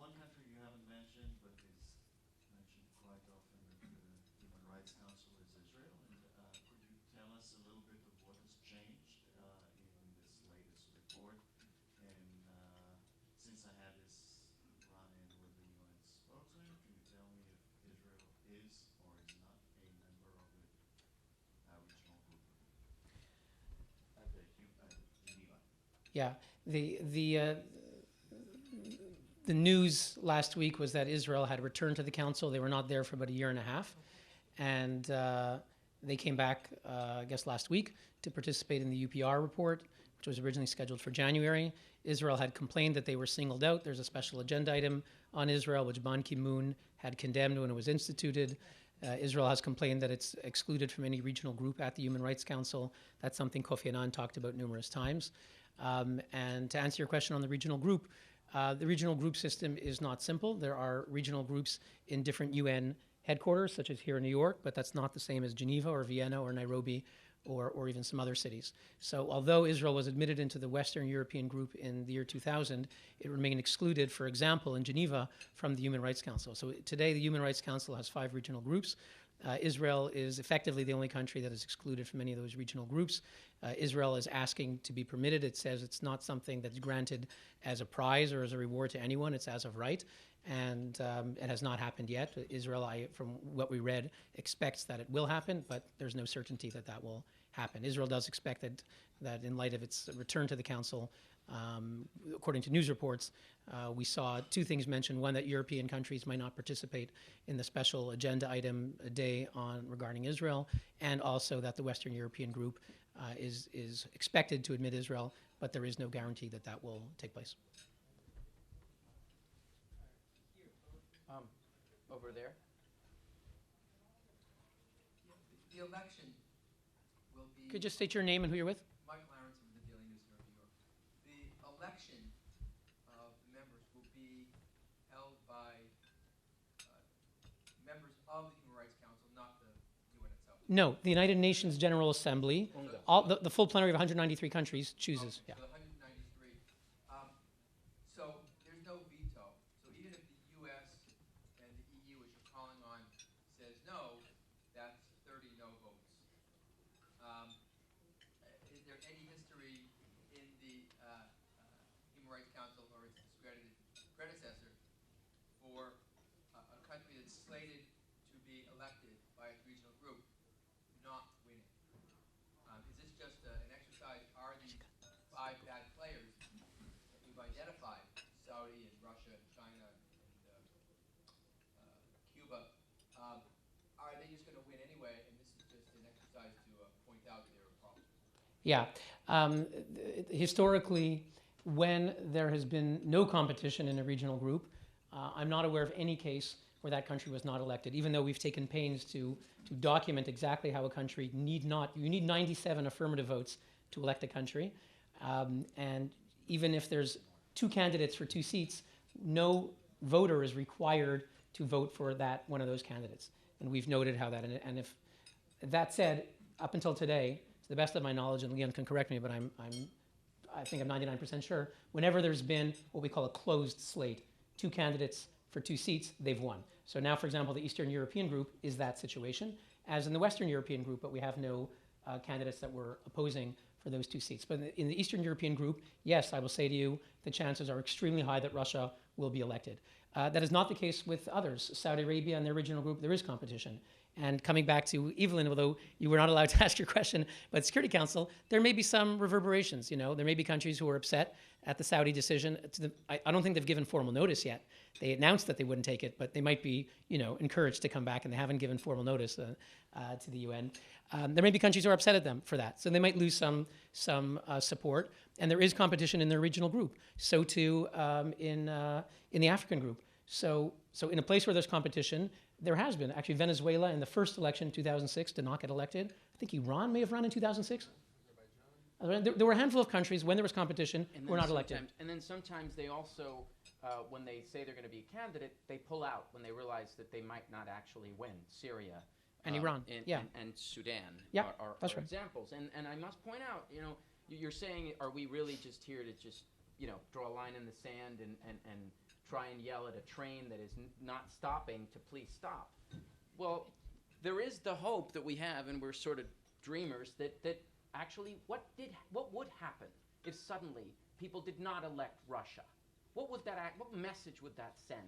One country you haven't mentioned, but is mentioned quite often at the Human Rights Council, is Israel. And could you tell us a little bit of what has changed in this latest report? And since I had this run-in with the UN spokesman, can you tell me if Israel is or is not a member of the regional group? Geneva. Yeah, the The news last week was that Israel had returned to the council. They were not there for about a year and a half. And they came back, I guess, last week to participate in the UPR report, which was originally scheduled for January. Israel had complained that they were singled out. There's a special agenda item on Israel, which Ban Ki-moon had condemned when it was instituted. Israel has complained that it's excluded from any regional group at the Human Rights Council. That's something Kofi Annan talked about numerous times. And to answer your question on the regional group system is not simple. There are regional groups in different UN headquarters, such as here in New York, but that's not the same as Geneva or Vienna or Nairobi or even some other cities. So although Israel was admitted into the Western European group in the year 2000, it remained excluded, for example, in Geneva from the Human Rights Council. So today the Human Rights Council has 5 regional groups. Israel is effectively the only country that is excluded from any of those regional groups. Israel is asking to be permitted. It says it's not something that's granted as a prize or as a reward to anyone. It's as of right. And it has not happened yet. Israel, from what we read, expects that it will happen, but there's no certainty that that will happen. Israel does expect that in light of its return to the Council, according to news reports, we saw 2 things mentioned. One, that European countries might not participate in the special agenda item a day regarding Israel, and also that the Western European group is expected to admit Israel, but there is no guarantee that that will take place. Over there. The election will be. Could you just state your name and who you're with? Mike Lawrence of the Daily News here in New York. The election of the members will be held by members of the Human Rights Council, not the UN itself. No, the United Nations General Assembly, the full plenary of 193 countries chooses. Okay, Yeah. so 193. So there's no veto. So even if the U.S. and the EU, which you're calling on, says no, that's 30 no votes. Is there any history in the Human Rights Council or its discredited predecessor for a country that's slated to be elected by its regional group not winning? Is this just an exercise? Are these 5 bad players that we've identified, Saudi and Russia and China and Cuba, are they just going to win anyway, and this is just an exercise to point out that they're a problem? Yeah. Historically, when there has been no competition in a regional group, I'm not aware of any case where that country was not elected, even though we've taken pains to document exactly how a country you need 97 affirmative votes to elect a country. And even if there's 2 candidates for 2 seats, no voter is required to vote for one of those candidates. And we've noted how that, and if that said, up until today, to the best of my knowledge, and Leon can correct me, but I think I'm 99% sure, whenever there's been what we call a closed slate, 2 candidates for 2 seats, they've won. So now, for example, the Eastern European group is that situation, as in the Western European group, but we have no candidates that we're opposing for those 2 seats. But in the Eastern European group, yes, I will say to you, the chances are extremely high that Russia will be elected. That is not the case with others. Saudi Arabia and their regional group, there is competition. And coming back to Evelyn, although you were not allowed to ask your question about Security Council, there may be some reverberations. There may be countries who are upset at the Saudi decision. I don't think they've given formal notice yet. They announced that they wouldn't take it, but they might be, encouraged to come back, and they haven't given formal notice to the UN. There may be countries who are upset at them for that, so they might lose some support. And there is competition in their regional group. So too in the African group. So in a place where there's competition, there has been. Actually, Venezuela in the first election in 2006 did not get elected. I think Iran may have run in 2006. There were a handful of countries when there was competition who were not elected. And then sometimes they also, when they say they're going to be a candidate, they pull out when they realize that they might not actually win. Syria. And Iran, and Sudan are that's right. examples. And I must point out, you're saying, are we really just here to just, draw a line in the sand and try and yell at a train that is not stopping to please stop? Well, there is the hope that we have, and we're sort of dreamers, that actually what would happen if suddenly people did not elect Russia? What message would that send?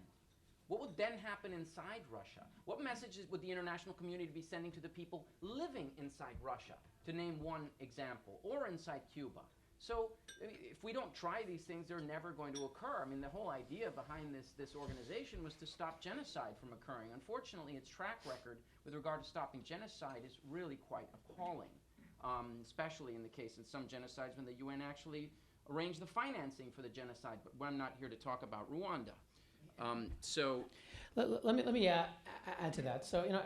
What would then happen inside Russia? What messages would the international community be sending to the people living inside Russia, to name one example, or inside Cuba? So if we don't try these things, they're never going to occur. I mean, the whole idea behind this organization was to stop genocide from occurring. Unfortunately, its track record with regard to stopping genocide is really quite appalling, especially in the case in some genocides when the UN actually arranged the financing for the genocide. But I'm not here to talk about Rwanda. Let me add to that. So,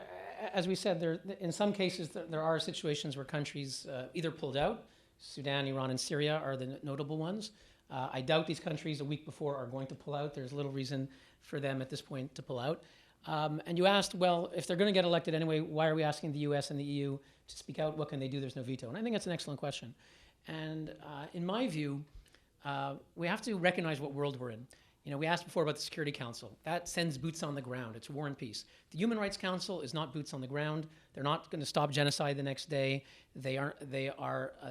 as we said, in some cases there are situations where countries either pulled out. Sudan, Iran, and Syria are the notable ones. I doubt these countries a week before are going to pull out. There's little reason for them at this point to pull out. And you asked, well, if they're going to get elected anyway, why are we asking the US and the EU to speak out? What can they do? There's no veto. And I think that's an excellent question. And in my view, we have to recognize what world we're in. We asked before about the Security Council. That sends boots on the ground. It's war and peace. The Human Rights Council is not boots on the ground. They're not going to stop genocide the next day. They are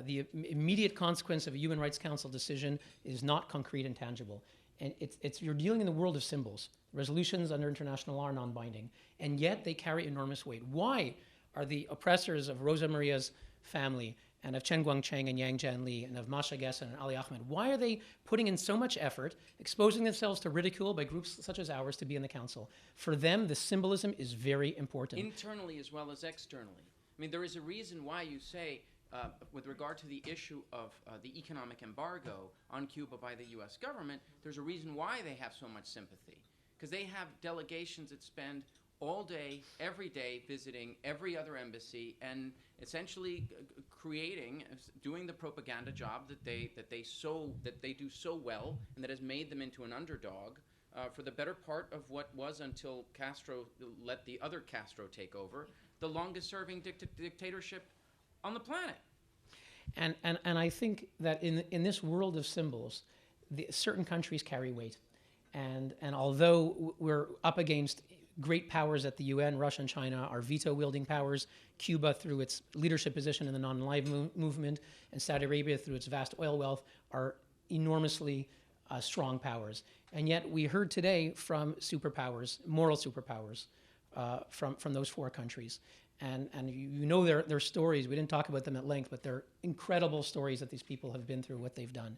the immediate consequence of a Human Rights Council decision is not concrete and tangible. And you're dealing in the world of symbols. Resolutions under international law are non-binding, and yet they carry enormous weight. Why are the oppressors of Rosa Maria's family and of Chen Guangcheng and Yang Jianli and of Masha Gessen and Ali Ahmed, why are they putting in so much effort, exposing themselves to ridicule by groups such as ours to be in the council? For them, the symbolism is very important. Internally as well as externally. I mean, there is a reason why you say, with regard to the issue of the economic embargo on Cuba by the US government, there's a reason why they have so much sympathy. Because they have delegations that spend all day, every day, visiting every other embassy and essentially doing the propaganda job that they do so well, and that has made them into an underdog for the better part of what was, until Castro let the other Castro take over, the longest-serving dictatorship on the planet. And I think that in this world of symbols, certain countries carry weight, and although we're up against great powers at the UN, Russia and China are veto-wielding powers, Cuba through its leadership position in the non-aligned movement, and Saudi Arabia through its vast oil wealth are enormously strong powers. And yet we heard today from superpowers, moral superpowers, from those four countries. And their stories. We didn't talk about them at length, but they're incredible stories that these people have been through, what they've done.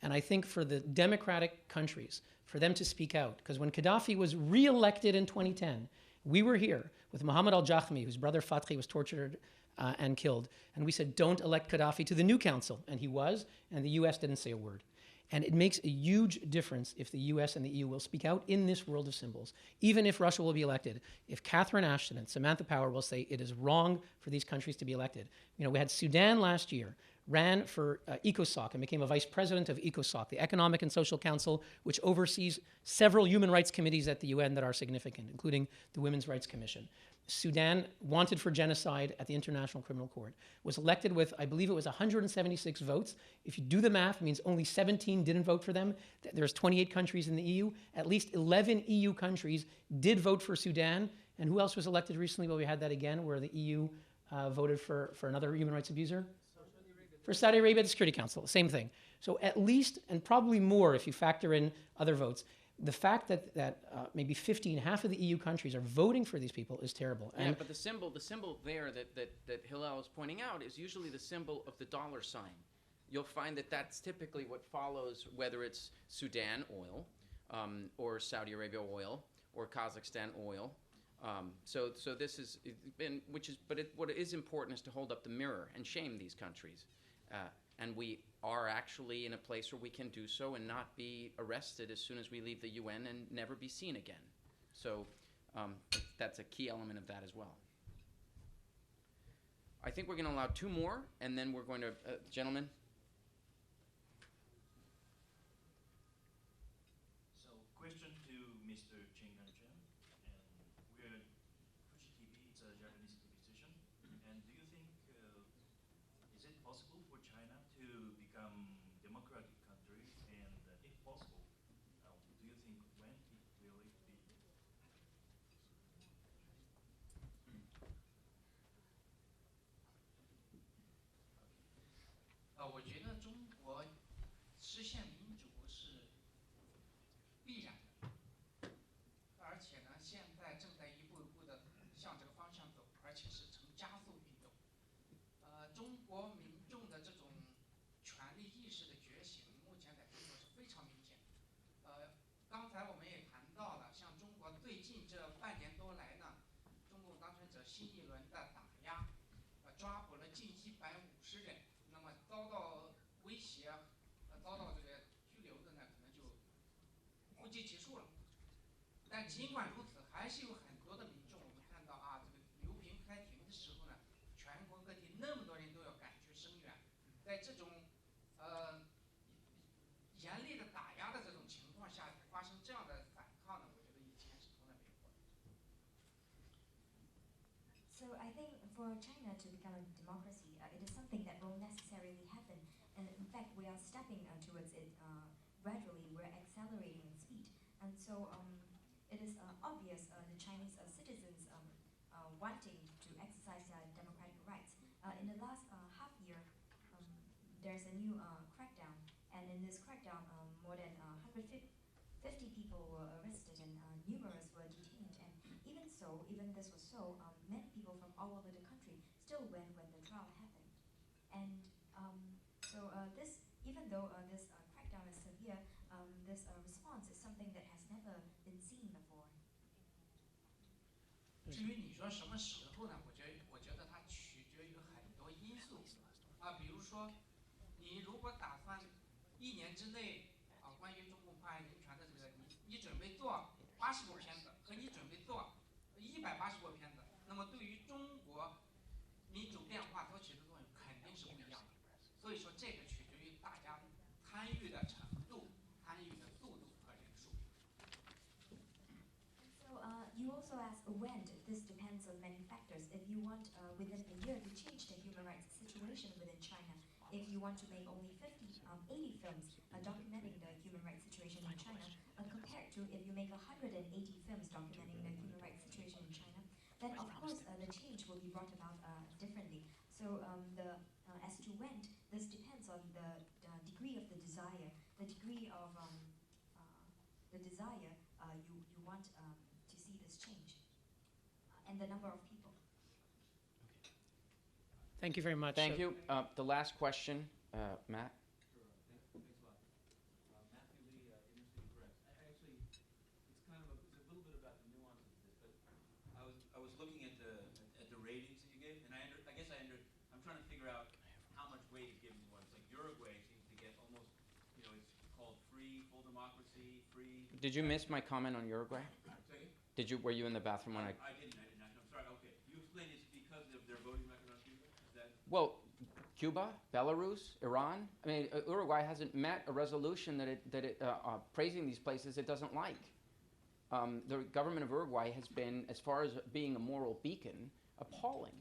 And I think for the democratic countries, for them to speak out, because when Gaddafi was re-elected in 2010, we were here with Mohammed al-Jahmi, whose brother Fathi was tortured and killed, and we said, don't elect Gaddafi to the new council. And he was, and the US didn't say a word. And it makes a huge difference if the US and the EU will speak out in this world of symbols. Even if Russia will be elected, if Catherine Ashton and Samantha Power will say it is wrong for these countries to be elected. We had Sudan last year, ran for ECOSOC and became a vice president of ECOSOC, the Economic and Social Council, which oversees several human rights committees at the UN that are significant, including the Women's Rights Commission. Sudan, wanted for genocide at the International Criminal Court, was elected with, I believe it was 176 votes. If you do the math, it means only 17 didn't vote for them. There's 28 countries in the EU. At least 11 EU countries did vote for Sudan. And who else was elected recently? Well, we had that again, where the EU voted for another human rights abuser. For Saudi Arabia, the Security Council, same thing. So at least, and probably more if you factor in other votes, the fact that maybe 15, half of the EU countries are voting for these people is terrible. Yeah, but the symbol there that Hillel is pointing out is usually the symbol of the dollar sign. You'll find that that's typically what follows, whether it's Sudan oil, or Saudi Arabia oil, or Kazakhstan oil. So this is, what is important is to hold up the mirror and shame these countries. And we are actually in a place where we can do so and not be arrested as soon as we leave the UN and never be seen again. So that's a key element of that as well. I think we're going to allow two more, and then we're going to, gentlemen. So, question to Mr. Chen Ganchen, and we're Fuji TV. It's a Japanese TV station. And do you think is it possible for China to become democratic country? And if possible, do you think when it will it be? 我觉得中国实现民主是必然的，而且呢，现在正在一步一步的向这个方向走，而且是呈加速运动。中国民众的这种权利意意识的觉醒，目前在中国是非常明显。刚才我们也谈到了，像中国最近这半年多来呢，中共当权者新一轮的打压，抓捕了近150人，那么遭到威胁，遭到这个拘留的呢，可能就不计其数了。但尽管如此，还是有很多的民众，我们看到啊，这个流平开庭的时候呢，全国各地那么多人都要赶去声援，在这种严厉的打压的这种情况下，发生这样的反抗呢，我觉得以前是从来没有过的。So I think for China to become a democracy, it is something that will necessarily happen. And in fact, we are stepping towards it gradually. We're accelerating in speed. And so it is obvious the Chinese citizens wanting to exercise their democratic rights. In the last half year, there's a new crackdown. And in this crackdown, more than 150 people were arrested and numerous were detained. And even this was so, many people from all over the country still went when the trial happened. And this, even though this crackdown is severe, this response is something that has never been seen before. 至于你说什么时候呢？我觉得它取决于很多因素啊，比如说，你如果打算1年之内关于中共迫害人权的这个，你准备做80部片子，和你准备做180部片子，那么对于中国民主变化所起的作用肯定是不一样的。所以说，这个取决于大家参与的程度、参与的速度和人数。So you also ask when. This depends on many factors. If you want within a year to change the human rights situation within China, if you want to make only 80 films documenting the human rights situation in China, compared to if you make 180 films documenting the human rights situation in China, then of course the change will be brought about differently. So as to when, this depends on the degree of the desire, the degree of the desire you want to see this change, and the number of people. Thank you very much. Thank you. The last question, Matt. Sure. Thanks a lot. Matthew Lee, Inner City Press. Actually, it's kind of it's a little bit about the nuances of this, but I was looking at the ratings that you gave, and I'm trying to figure out how much weight is given to one. It's like Uruguay seems to get almost, it's called free, full democracy, free. Did you miss my comment on Uruguay? Were you in the bathroom when I didn't. I'm sorry. Okay. You explained it's because of their voting record on Cuba? Is that? Well, Cuba, Belarus, Iran. I mean, Uruguay hasn't met a resolution praising these places it doesn't like. The government of Uruguay has been, as far as being a moral beacon, appalling.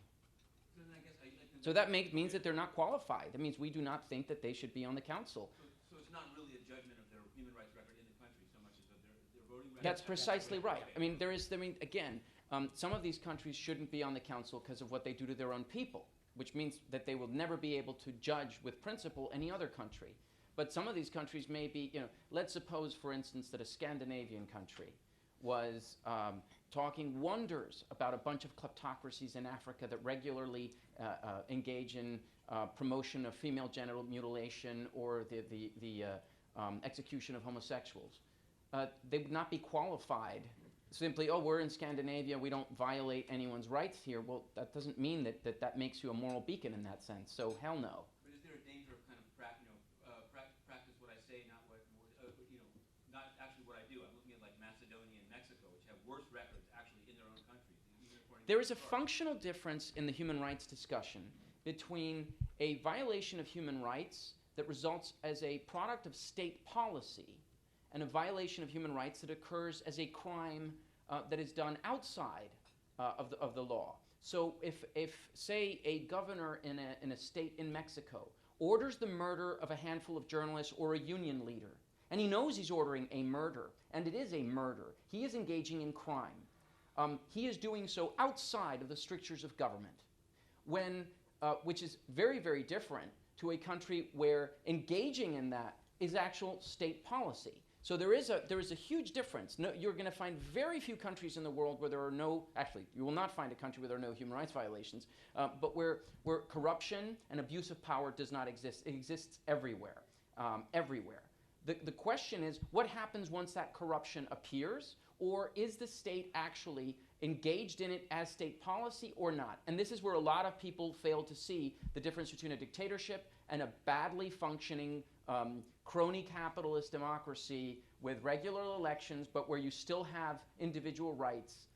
So that means that they're not qualified. That means we do not think that they should be on the council. So it's not really a judgment of their human rights record in the country so much as of their voting record? That's precisely right. I mean, again, some of these countries shouldn't be on the council because of what they do to their own people, which means that they will never be able to judge with principle any other country. But some of these countries may be, let's suppose, for instance, that a Scandinavian country was talking wonders about a bunch of kleptocracies in Africa that regularly engage in promotion of female genital mutilation or the execution of homosexuals. They would not be qualified simply, we're in Scandinavia, we don't violate anyone's rights here. Well, that doesn't mean that makes you a moral beacon in that sense. So hell no. But is there a danger of kind of practice what I say, not not actually what I do? I'm looking at like Macedonia and Mexico, which have worse records actually in their own countries. There is a functional difference in the human rights discussion between a violation of human rights that results as a product of state policy and a violation of human rights that occurs as a crime that is done outside of the law. So if say, a governor in a state in Mexico orders the murder of a handful of journalists or a union leader, and he knows he's ordering a murder, and it is a murder, he is engaging in crime. He is doing so outside of the strictures of government, which is very, very different to a country where engaging in that is actual state policy. So there is a huge difference. No, you're going to find very few countries in the world where there are no, actually, you will not find a country where there are no human rights violations, but where corruption and abuse of power does not exist. It exists everywhere, everywhere. The question is, what happens once that corruption appears, or is the state actually engaged in it as state policy or not? And this is where a lot of people fail to see the difference between a dictatorship and a badly functioning crony capitalist democracy with regular elections, but where you still have individual rights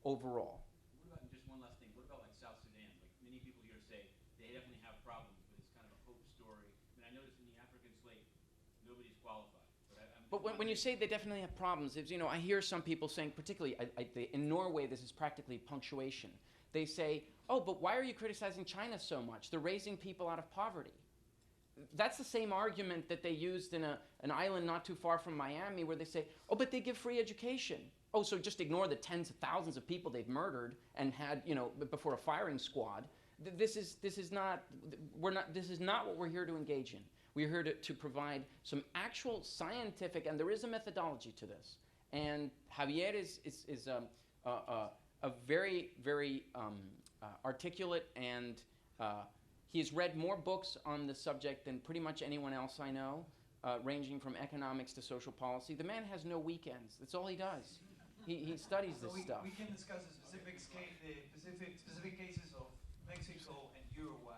overall. What about, just one last thing, what about like South Sudan? Like many people here say they definitely have problems, but it's kind of a hope story. I mean, I noticed in the African slave, nobody's qualified. But when you say they definitely have problems, you know, I hear some people saying, particularly in Norway, this is practically punctuation. They say, oh, but why are you criticizing China so much? They're raising people out of poverty. That's the same argument that they used in an island not too far from Miami, where they say, oh, but they give free education. Oh, so just ignore the tens of thousands of people they've murdered and had, you know, before a firing squad. This is not what we're here to engage in. We're here to provide some actual scientific, and there is a methodology to this. And Javier is a very, very articulate, and he has read more books on the subject than pretty much anyone else I know, ranging from economics to social policy. The man has no weekends. That's all he does. He studies this stuff. We can discuss the specific cases of Mexico and Uruguay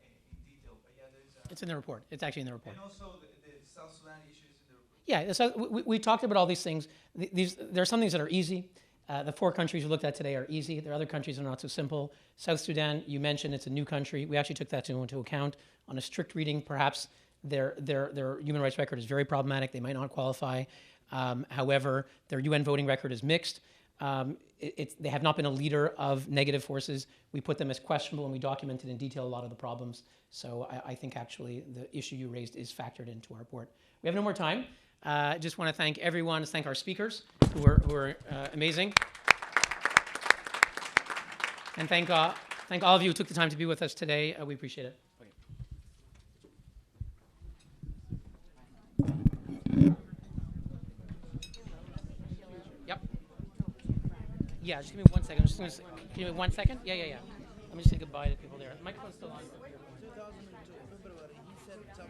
in detail. But yeah, it's in the report. It's actually in the report. And also the South Sudan issues in the report. Yeah, so we talked about all these things. There are some things that are easy. The 4 countries we looked at today are easy. There are other countries that are not so simple. South Sudan, you mentioned, it's a new country. We actually took that into account. On a strict reading, perhaps their human rights record is very problematic. They might not qualify. However, their UN voting record is mixed. They have not been a leader of negative forces. We put them as questionable, and we documented in detail a lot of the problems. So I think actually the issue you raised is factored into our report. We have no more time. I just want to thank everyone, thank our speakers who were amazing. And thank all of you who took the time to be with us today. We appreciate it. Yep. Yeah, just give me 1 second. I'm just going to give me 1 second. Yeah. Let me just say goodbye to people there. The microphone's still on. 2002 February, he said